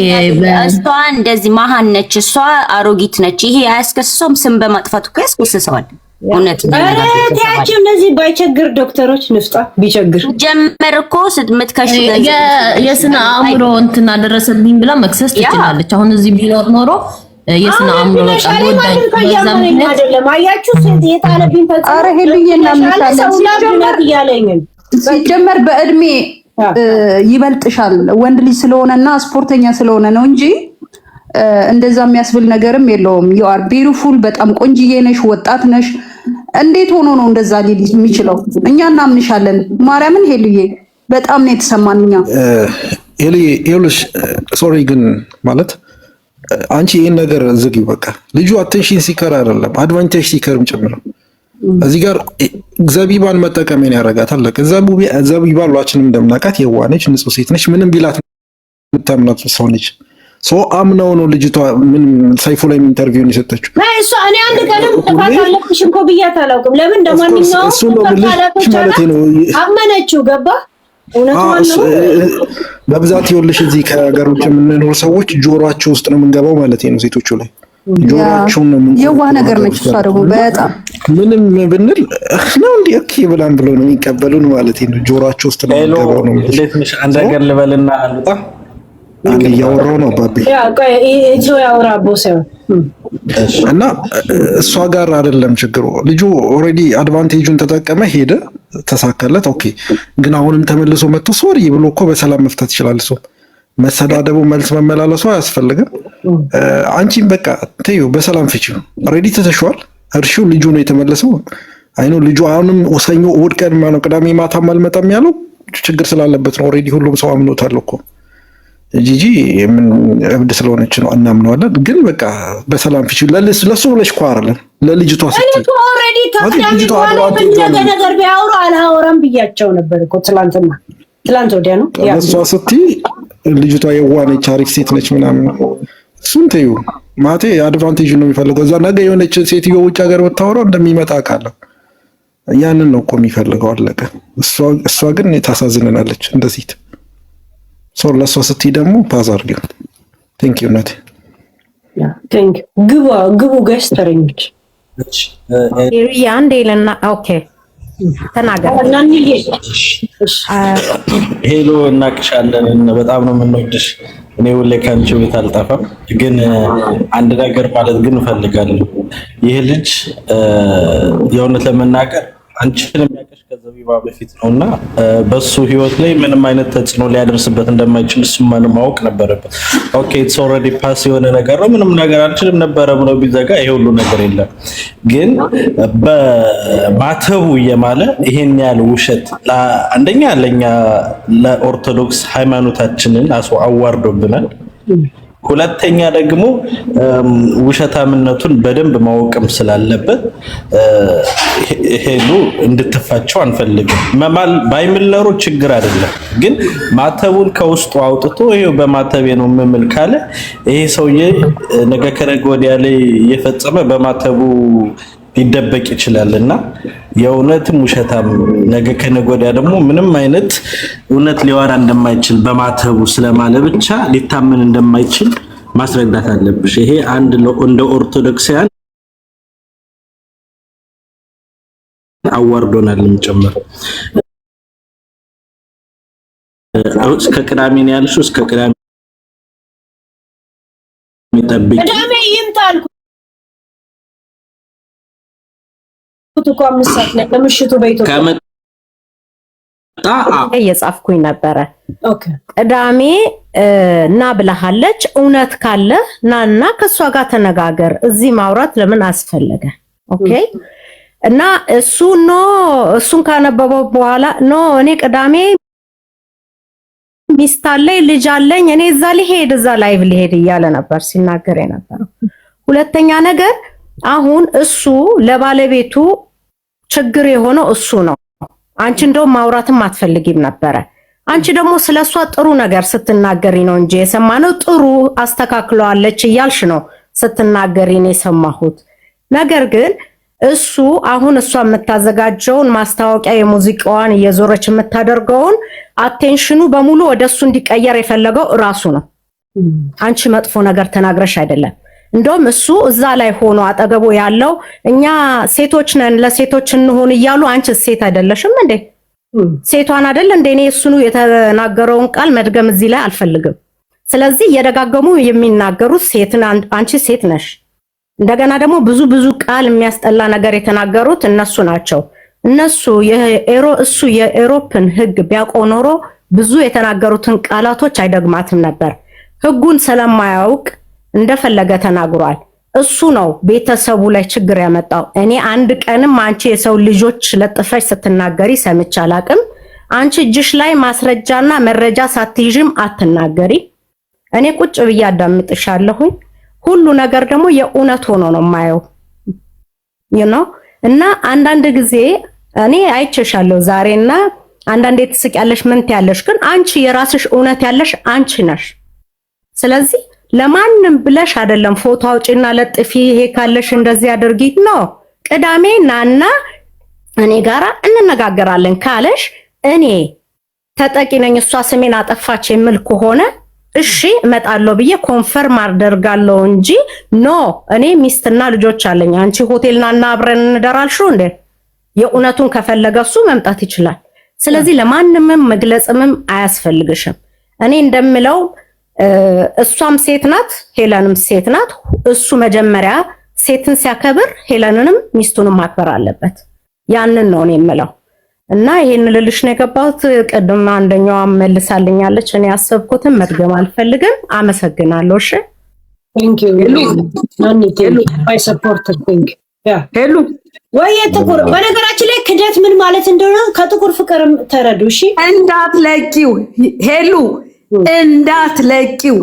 S5: እሷ እንደዚህ መሀን ነች፣ እሷ አሮጊት ነች፣ ይሄ አያስከስሰውም። ስም በማጥፋት እኮ ያስከስሰዋል። እውነት
S2: ታያቸው እነዚህ ባይቸግር ዶክተሮች ንፍጣ ቢቸግር
S5: ጀመር እኮ ስትምትከሽ
S13: የስነ አእምሮ እንትና ደረሰብኝ ብላ መክሰስ ትችላለች። አሁን እዚህ ቢኖር ኖሮ የስነ አእምሮ
S2: አይደለም። አያችሁ የጣለብኝ ፈጽሞ
S14: ኧረ ሄሉዬ እናምናለን። ሲጀመር በእድሜ ይበልጥሻል ወንድ ልጅ ስለሆነና ስፖርተኛ ስለሆነ ነው እንጂ እንደዛ የሚያስብል ነገርም የለውም። you are beautiful በጣም ቆንጅዬ ነሽ፣ ወጣት ነሽ። እንዴት ሆኖ ነው እንደዛ ሊል የሚችለው? እኛ እናምንሻለን። ማርያምን ሄሉዬ በጣም ነው የተሰማን። እኛ
S11: ሄሉሽ ሶሪ ግን ማለት አንቺ ይሄን ነገር ዝጊው በቃ። ልጁ አቴንሽን ሲከር አይደለም አድቫንቴጅ ሲከርም ጭምር እዚህ ጋር ዘቢባን መጠቀምን ያረጋታል። ዘቢባ ሁላችንም እንደምናውቃት የዋነች ንጹህ ሴት ነች። ምንም ቢላት የምታምናት ሰው ነች። ሶ አምናው ነው ልጅቷ ምን ሰይፉ ላይ ኢንተርቪውን የሰጠችው።
S2: እሷ እኔ አንድ ቀንም ጥፋት አለብሽ እኮ ብያት አላውቅም። ለምን እንደማንኛውም
S11: እሱ ነው ማለት ነው
S2: አመነችው። ገባ እውነቱን ነው።
S11: በብዛት ይኸውልሽ እዚህ ከሀገር ውጭ የምንኖር ሰዎች ጆሮአቸው ውስጥ ነው የምንገባው ማለት ነው። ሴቶቹ ላይ ጆሮአቸው ነው
S14: የዋህ ነገር ነች እሷ ደግሞ በጣም
S11: ምንም ብንል ነው እንዴ ኦኬ ብላን ብሎ ነው የሚቀበሉን ማለት ነው። ጆሮአቸው ውስጥ ነው የምንገባው ነው።
S7: እንዴት ነሽ? አንድ ነገር ልበልና አልወጣ
S11: አንዴ ያወራው ነው ባቢ
S2: ያወራ ቦሰው
S11: እና እሷ ጋር አይደለም ችግሩ። ልጁ ኦሬዲ አድቫንቴጁን ተጠቀመ፣ ሄደ፣ ተሳካለት። ኦኬ ግን አሁንም ተመልሶ መጥቶ ሶሪ ብሎ እኮ በሰላም መፍታት ይችላል። እሱ መሰዳደቡ መልስ መመላለሱ አያስፈልግም። አንቺም በቃ ተይው በሰላም ፍቺው። ኦሬዲ ተተሽዋል። እርሺው ልጁ ነው የተመለሰው። አይኖ ልጁ አሁንም ሰኞ እሑድ ቀን ማለት ቅዳሜ ማታም አልመጣም ያለው ችግር ስላለበት ነው። ኦሬዲ ሁሉም ሰው አምኖታል እኮ ጂጂ ምን እብድ ስለሆነች ነው እናምነዋለን። ግን በቃ በሰላም ፍቺው ለሱ ብለሽ እኮ አይደለም ለልጅቷ ስትይ
S2: እኮ ኦሬዲ ከቅዳሜ በኋላ ምን ነገር ቢያወሩ አልሀወራም ብያቸው ነበር እኮ ትላንት ወዲያ ነው
S11: ለሷ ስትይ ልጅቷ የዋነች አሪፍ ሴት ነች ምናምን እሱን ተይው። ማቴ አድቫንቴጅ ነው የሚፈልገው። እዛ ነገ የሆነች ሴትዮ ውጭ ሀገር ወጣወራው እንደሚመጣ አውቃለሁ። ያንን ነው እኮ የሚፈልገው አለቀ። እሷ ግን ታሳዝነናለች እንደዚህ ሶ ለሷ ስትይ ደግሞ ፓዝ አድርጊው። ቴንክ ዩ ናቲ
S2: ግቡ ጋይስ ተረኞች
S15: ያንዴልና ኦኬ ተናገር።
S7: ሄሎ እናቅሻለን፣ በጣም ነው የምንወድሽ። እኔ ሁሌ ከአንቺ ቤት አልጠፋም። ግን አንድ ነገር ማለት ግን እፈልጋለሁ። ይህ ልጅ የእውነት ለመናገር አንቺን የሚያውቅሽ ከዘቢባ በፊት ነውና በሱ ህይወት ላይ ምንም አይነት ተጽዕኖ ሊያደርስበት እንደማይችል እሱ ማወቅ ነበረበት። ኦኬ ኢትስ ኦልሬዲ ፓስ የሆነ ነገር ነው፣ ምንም ነገር አልችልም ነበረ ብሎ ቢዘጋ ይሄ ሁሉ ነገር የለም። ግን በማተቡ እየማለ ይሄን ያህል ውሸት አንደኛ ለኛ ለኦርቶዶክስ ሃይማኖታችንን አዋርዶብናል። ሁለተኛ ደግሞ ውሸታምነቱን በደንብ ማወቅም ስላለበት ሄሉ እንድትፋቸው አንፈልግም። መማል ባይምለሩ ችግር አይደለም፣ ግን ማተቡን ከውስጡ አውጥቶ ይሄው በማተቤ ነው የምምል ካለ ይሄ ሰውዬ ነገ ከነገ ወዲያ ላይ እየፈጸመ በማተቡ ሊደበቅ ይችላልና የእውነትም ውሸታም ነገ ከነገ ወዲያ ደግሞ ምንም አይነት እውነት ሊወራ እንደማይችል በማተቡ ስለማለ ብቻ ሊታመን እንደማይችል ማስረዳት አለብሽ። ይሄ አንድ እንደ ኦርቶዶክሳውያን አዋርዶናልም ጭምር። እስከ ቅዳሜ ነው ያልሽው፣ እስከ ቅዳሜ ጠብቂ።
S2: ቅዳሜ ይምጣል እኮ አምስት ላይ ለምሽቱ በኢትዮጵያ
S15: እየጻፍኩኝ ነበረ። ቅዳሜ እና ብለሃለች። እውነት ካለ ናና ከሷ ጋር ተነጋገር። እዚህ ማውራት ለምን አስፈለገ? ኦኬ። እና እሱን ካነበበው በኋላ እኔ ቅዳሜ ሚስት አለኝ ልጅ አለኝ እኔ እዛ ላይቭ ሊሄድ እያለ ነበር ሲናገር የነበረው። ሁለተኛ ነገር አሁን እሱ ለባለቤቱ ችግር የሆነው እሱ ነው። አንቺ እንደውም ማውራትም አትፈልጊም ነበረ። አንቺ ደግሞ ስለሷ ጥሩ ነገር ስትናገሪ ነው እንጂ የሰማነው ጥሩ አስተካክለዋለች እያልሽ ነው ስትናገሪ ነው የሰማሁት። ነገር ግን እሱ አሁን እሷ የምታዘጋጀውን ማስታወቂያ የሙዚቃዋን እየዞረች የምታደርገውን አቴንሽኑ በሙሉ ወደሱ እንዲቀየር የፈለገው እራሱ ነው። አንቺ መጥፎ ነገር ተናግረሽ አይደለም። እንደውም እሱ እዛ ላይ ሆኖ አጠገቡ ያለው እኛ ሴቶች ነን ለሴቶች እንሆን እያሉ አንቺ ሴት አይደለሽም እንዴ? ሴቷን አይደል እንዴ? እኔ እሱኑ የተናገረውን ቃል መድገም እዚህ ላይ አልፈልግም። ስለዚህ እየደጋገሙ የሚናገሩት ሴትን አንቺ ሴት ነሽ። እንደገና ደግሞ ብዙ ቃል የሚያስጠላ ነገር የተናገሩት እነሱ ናቸው። እሱ የኤሮፕን ህግ ቢያውቀው ኖሮ ብዙ የተናገሩትን ቃላቶች አይደግማትም ነበር። ህጉን ስለማያውቅ እንደፈለገ ተናግሯል። እሱ ነው ቤተሰቡ ላይ ችግር ያመጣው። እኔ አንድ ቀንም አንቺ የሰው ልጆች ለጥፈሽ ስትናገሪ ሰምቼ አላቅም። አንቺ እጅሽ ላይ ማስረጃና መረጃ ሳትይዥም አትናገሪ። እኔ ቁጭ ብዬ አዳምጥሻለሁኝ። ሁሉ ነገር ደግሞ የእውነት ሆኖ ነው የማየው እና አንዳንድ ጊዜ እኔ አይቼሻለሁ ዛሬና አንዳንዴ ትስቂያለሽ ምን ትያለሽ፣ ግን አንቺ የራስሽ እውነት ያለሽ አንቺ ነሽ። ስለዚህ ለማንም ብለሽ አይደለም ፎቶ አውጪና ለጥፊ ይሄ ካለሽ እንደዚህ አድርጊ ነው። ቅዳሜ ናና እኔ ጋራ እንነጋገራለን ካለሽ እኔ ተጠቂ ነኝ እሷ ስሜን አጠፋች የምል ከሆነ እሺ እመጣለሁ ብዬ ኮንፈርም አደርጋለሁ እንጂ እኔ ሚስትና ልጆች አለኝ። አንቺ ሆቴልና እና አብረን እንደራልሽው እንዴ? የእውነቱን ከፈለገ እሱ መምጣት ይችላል። ስለዚህ ለማንምም መግለጽምም አያስፈልግሽም። እኔ እንደምለው እሷም ሴት ናት፣ ሄለንም ሴት ናት። እሱ መጀመሪያ ሴትን ሲያከብር ሄለንንም ሚስቱንም ማክበር አለበት። ያንን ነው እኔ የምለው እና ይሄን ልልሽ ነው የገባሁት። ቅድም አንደኛዋ መልሳልኛለች። እኔ ያሰብኩትን መድገም አልፈልግም። አመሰግናለሁ። እሺ
S2: ቴንክ ዩ ሄሉ ባይ ሰፖርት ቴንክ ሄሉ ወይ ጥቁር። በነገራችን ላይ ክደት ምን ማለት እንደሆነ ከጥቁር ፍቅርም ተረዱ። እሺ
S16: እንዳትለቂው ሄሉ እንዳትለቂው።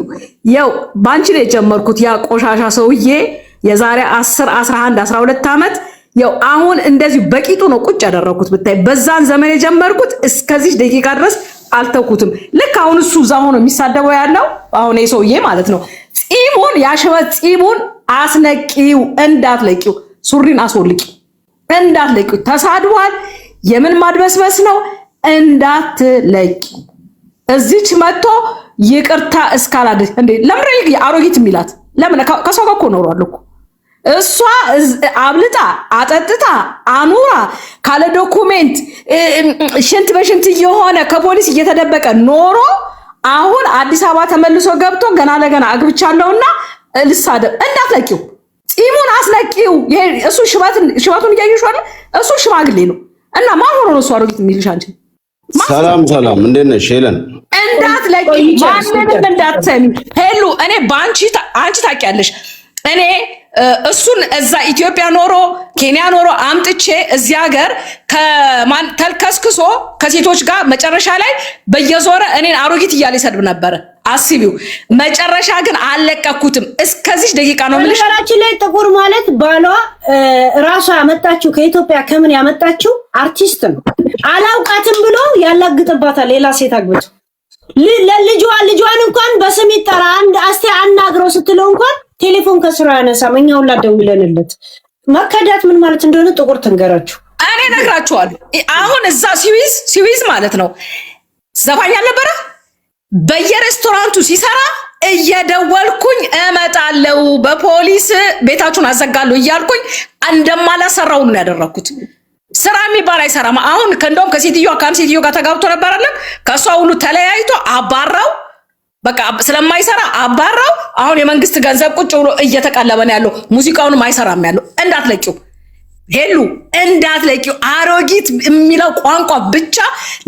S16: ያው ባንቺ ነው የጀመርኩት። ያ ቆሻሻ ሰውዬ የዛሬ 10 11 12 ዓመት ያው አሁን እንደዚህ በቂጡ ነው ቁጭ ያደረኩት ብታይ። በዛን ዘመን የጀመርኩት እስከዚህ ደቂቃ ድረስ አልተውኩትም። ልክ አሁን እሱ እዛ ሆኖ የሚሳደበው ያለው አሁን የሰውዬ ማለት ነው። ፂሙን ያሸበት ፂሙን አስነቂው፣ እንዳትለቂው። ሱሪን አስወልቂ፣ እንዳትለቂው። ተሳድቧል። የምን ማድበስበስ ነው? እንዳትለቂ። እዚች መጥቶ ይቅርታ እስካላደ እንዴ ለምን አሮጊት የሚላት ለምን? ከሰው ጋር እኮ ኖሯል እኮ እሷ አብልጣ አጠጥታ አኑራ ካለ ዶኩሜንት ሽንት በሽንት የሆነ ከፖሊስ እየተደበቀ ኖሮ አሁን አዲስ አበባ ተመልሶ ገብቶ ገና ለገና አግብቻለሁና ልሳደብ እንዳትለቂው፣ ጺሙን አስለቂው። እሱ ሽበቱን እያየሽዋል። እሱ ሽማግሌ ነው እና ማን ሆኖ ነው እሱ አሮጊት የሚልሽ አንቺ?
S8: ሰላም ሰላም፣ እንዴት ነሽ ሄለን?
S16: እንዳትለቂ፣ ማንንም እንዳትሰሚ ሄሉ። እኔ ባንቺ አንቺ ታውቂያለሽ እኔ እሱን እዛ ኢትዮጵያ ኖሮ ኬንያ ኖሮ አምጥቼ እዚህ ሀገር ከማን ተልከስክሶ ከሴቶች ጋር መጨረሻ ላይ በየዞረ እኔን አሮጊት እያለ ይሰድብ ነበር። አስቢው። መጨረሻ ግን አልለቀኩትም። እስከዚህ ደቂቃ ነው የምልሽ።
S2: ነገራችን ላይ ጥቁር ማለት ባሏ ራሷ ያመጣችው ከኢትዮጵያ ከምን ያመጣችው አርቲስት ነው። አላውቃትም ብሎ ያላግጥባታል ሌላ ሴት አግብቶ ልጇን እንኳን በስም ይጠራ አንድ አስቴ አናግረው ስትለው እንኳን ቴሌፎን ከስራ ያነሳም። እኛው ደውለንለት መከዳት ምን ማለት እንደሆነ ጥቁር ትንገራችሁ።
S16: እኔ ነግራችኋለሁ። አሁን እዛ ስዊዝ ማለት ነው ዘፋኝ አልነበረ በየሬስቶራንቱ ሲሰራ እየደወልኩኝ እመጣለሁ በፖሊስ ቤታችሁን አዘጋለሁ እያልኩኝ እንደማላሰራው ነው ያደረኩት። ስራ የሚባል አይሰራም። አሁን እንደውም ከሴትዮዋ ጋር ተጋብቶ ነበር አይደል? ከሷ ሁሉ ተለያይቶ አባራው። በቃ ስለማይሰራ አባራው። አሁን የመንግስት ገንዘብ ቁጭ ብሎ እየተቀለበ ነው ያለው። ሙዚቃውንም አይሰራም ያለው። እንዳትለቂው ሄሉ፣ እንዳትለቂው። አሮጊት የሚለው ቋንቋ ብቻ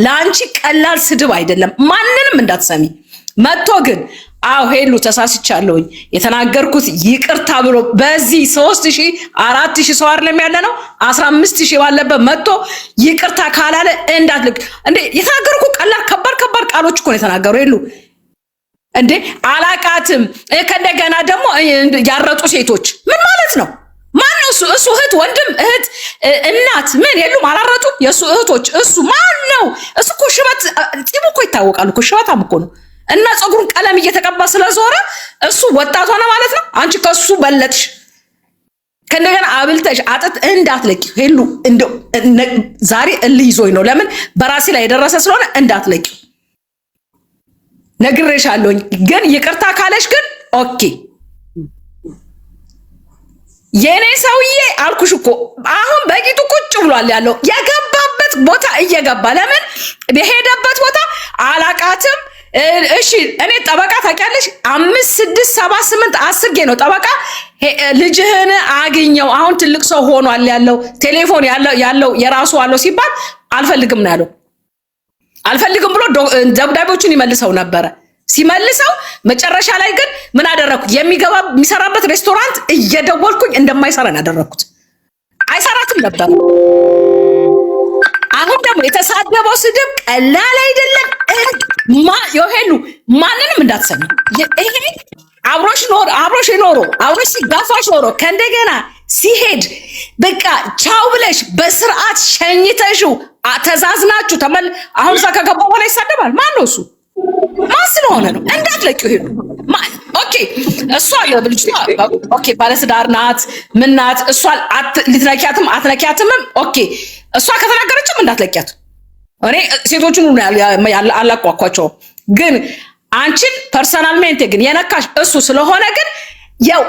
S16: ለአንቺ ቀላል ስድብ አይደለም። ማንንም እንዳትሰሚ መጥቶ ግን አው ሄሉ ተሳስቻለሁኝ የተናገርኩት ይቅርታ ብሎ በዚህ 3000 4000 ሰው አይደለም ያለ ነው 15000 ባለበት መጥቶ ይቅርታ ካላለ እንዳትልቅ እንዴ። የተናገርኩት ቀላል ከባድ ቃሎች እኮ ነው የተናገሩ ሄሉ እንዴ። አላቃትም ከእንደገና ደግሞ ያረጡ ሴቶች ምን ማለት ነው? ማን ነው እሱ? እሱ እህት ወንድም እህት እናት ምን የሉም አላረጡ? የሱ እህቶች እሱ ማን ነው? እሱ እኮ ሽበት ፂሙ እኮ ይታወቃል እኮ ሽበታም እኮ ነው። እና ፀጉሩን ቀለም እየተቀባ ስለዞረ እሱ ወጣቷ ነው ማለት ነው። አንቺ ከሱ በለጥሽ። ከእንደገና አብልተሽ አጥት እንዳትለቂ ሄሉ። እንደው ዛሬ እልህ ይዞኝ ነው። ለምን በራሴ ላይ የደረሰ ስለሆነ እንዳትለቂ ነግሬሻለሁኝ። ግን ይቅርታ ካለሽ ግን ኦኬ። የኔ ሰውዬ አልኩሽ እኮ አሁን በቂቱ ቁጭ ብሏል ያለው የገባበት ቦታ እየገባ ለምን በሄደበት ቦታ አላቃትም። እሺ እኔ ጠበቃ ታውቂያለሽ 5 6 7 8 10 ነው ጠበቃ። ልጅህን አግኘው አሁን ትልቅ ሰው ሆኗል ያለው ቴሌፎን ያለው የራሱ አለው ሲባል አልፈልግም ነው ያለው። አልፈልግም ብሎ ደብዳቤዎቹን ይመልሰው ነበረ። ሲመልሰው መጨረሻ ላይ ግን ምን አደረኩት? የሚሰራበት ሬስቶራንት እየደወልኩኝ እንደማይሰራ ያደረኩት። አይሰራትም ነበር። አሁን ደግሞ የተሳደበው ስድብ ቀላል አይደለም። ዮሄሉ ማንንም እንዳትሰሚ። ይሄ አብሮሽ ኖሮ አብሮሽ ሲጋፋሽ ኖሮ ከእንደገና ሲሄድ በቃ ቻው ብለሽ በስርዓት ሸኝተሽው ተዛዝናችሁ አሁን እዛ ከገባ በኋላ ይሳደባል። ማን ነው እሱ? ማን ስለሆነ ነው? እንዳትለቂው ሄዱ። ኦኬ እሷ ልጅቷ ኦኬ ባለትዳር ናት ምን ናት? እሷ ልትነኪያትም አትነኪያትምም ኦኬ። እሷ ከተናገረችም እንዳትለቂያት። እኔ ሴቶቹን አላቋኳቸውም። ግን አንቺን ፐርሰናልmente ግን የነካሽ እሱ ስለሆነ ግን ያው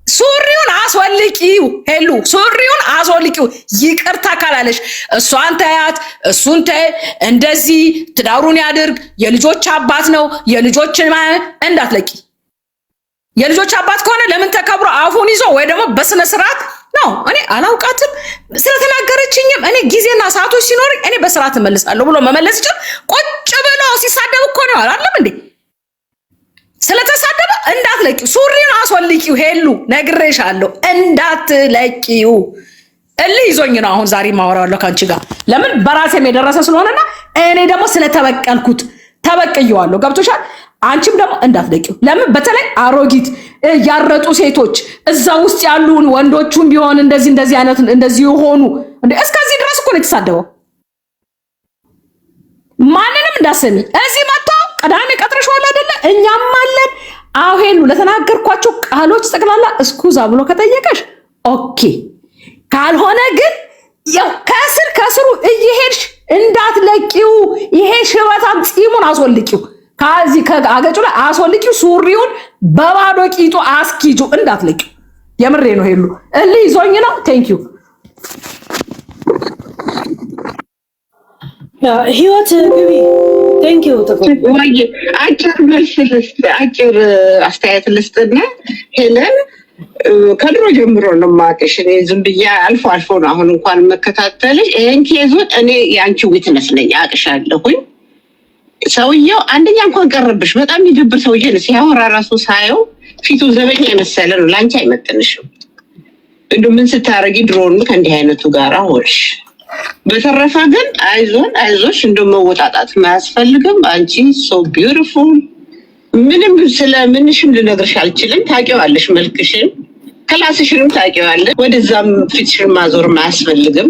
S16: ሱሪውን አስወልቂው ሄሉ፣ ሱሪውን አስወልቂው። ይቅርታ ካላለሽ እሷን ተያት፣ እሱን ተይ፣ እንደዚህ ትዳሩን ያድርግ። የልጆች አባት ነው። የልጆችን እንዳትለቂ። የልጆች አባት ከሆነ ለምን ተከብሮ አፉን ይዞ ወይ ደግሞ በስነ ስርዓት ነው። እኔ አላውቃትም ስለተናገረችኝም እኔ ጊዜና ሰዓቶች ሲኖርኝ እኔ በስርዓት እመልሳለሁ ብሎ መመለስ ይችላል። ቁጭ ብሎ ሲሳደብ እኮ ነው አይደለም እንዴ? ስለተሳደበ እንዳትለቂው፣ ሱሪውን አስወልቂው ሄሉ፣ ነግሬሻለሁ እንዳትለቂው። እልህ ይዞኝ ነው አሁን ዛሬ ማወራዋለሁ ካንቺ ጋር። ለምን በራሴም የደረሰ ስለሆነና እኔ ደግሞ ስለተበቀልኩት ተበቅየዋለሁ። ገብቶሻል? አንቺም ደግሞ እንዳትለቂው። ለምን በተለይ አሮጊት ያረጡ ሴቶች እዛ ውስጥ ያሉ ወንዶቹም ቢሆን እንደዚህ አይነት እንደዚህ የሆኑ እስከዚህ ድረስ እኮ ነው የተሳደበው። ማንንም እንዳሰሚ እዚህ መጣ ቀዳሚ ቀጥረሽዋል አይደለ? እኛም አለን። አዎ ሄሉ ለተናገርኳቸው ቃሎች ጠቅላላ እስኩዛ ብሎ ከጠየቀሽ ኦኬ። ካልሆነ ግን ያው ከስሩ እየሄድሽ እንዳትለቂው። ይሄ ሽበታም ፂሙን አስወልቂው፣ ከዚህ ከአገጩ ላይ አስወልቂው። ሱሪውን በባዶ ቂጡ አስኪጁ፣ እንዳትለቂው። የምሬ ነው ሄሉ እልህ ይዞኝ ነው። ቴንክ ዩ
S2: ህይወት ግቢ። ቴንክ ዩ
S17: ወይ አጭር አስተያየት ልስጥና ሄለን ከድሮ ጀምሮ ነው የማውቅሽ። እኔ ዝም ብዬ አልፎ አልፎ ነው አሁን እንኳን መከታተልሽ። ይሄን ኬዙን እኔ የአንቺ ዊትነስ ነኝ፣ አውቅሻለሁኝ። ሰውየው አንደኛ እንኳን ቀረብሽ በጣም የሚደብር ሰውዬ ነው። ሲያወራ ራሱ ሳየው ፊቱ ዘበኛ የመሰለ ነው። ለአንቺ አይመጥንሽም። እንደው ምን ስታረጊ ድሮን ከእንዲህ አይነቱ ጋር ሆንሽ። በተረፈ ግን አይዞሽ፣ እንደው መወጣጣት ማያስፈልግም። አንቺ ሶ ቢዩቲፉል። ምንም ስለምንሽም ልነግርሽ አልችልም። ታውቂዋለሽ፣ መልክሽን ክላስሽንም ታውቂዋለሽ። ወደዛም ፊትሽን ማዞር ማያስፈልግም።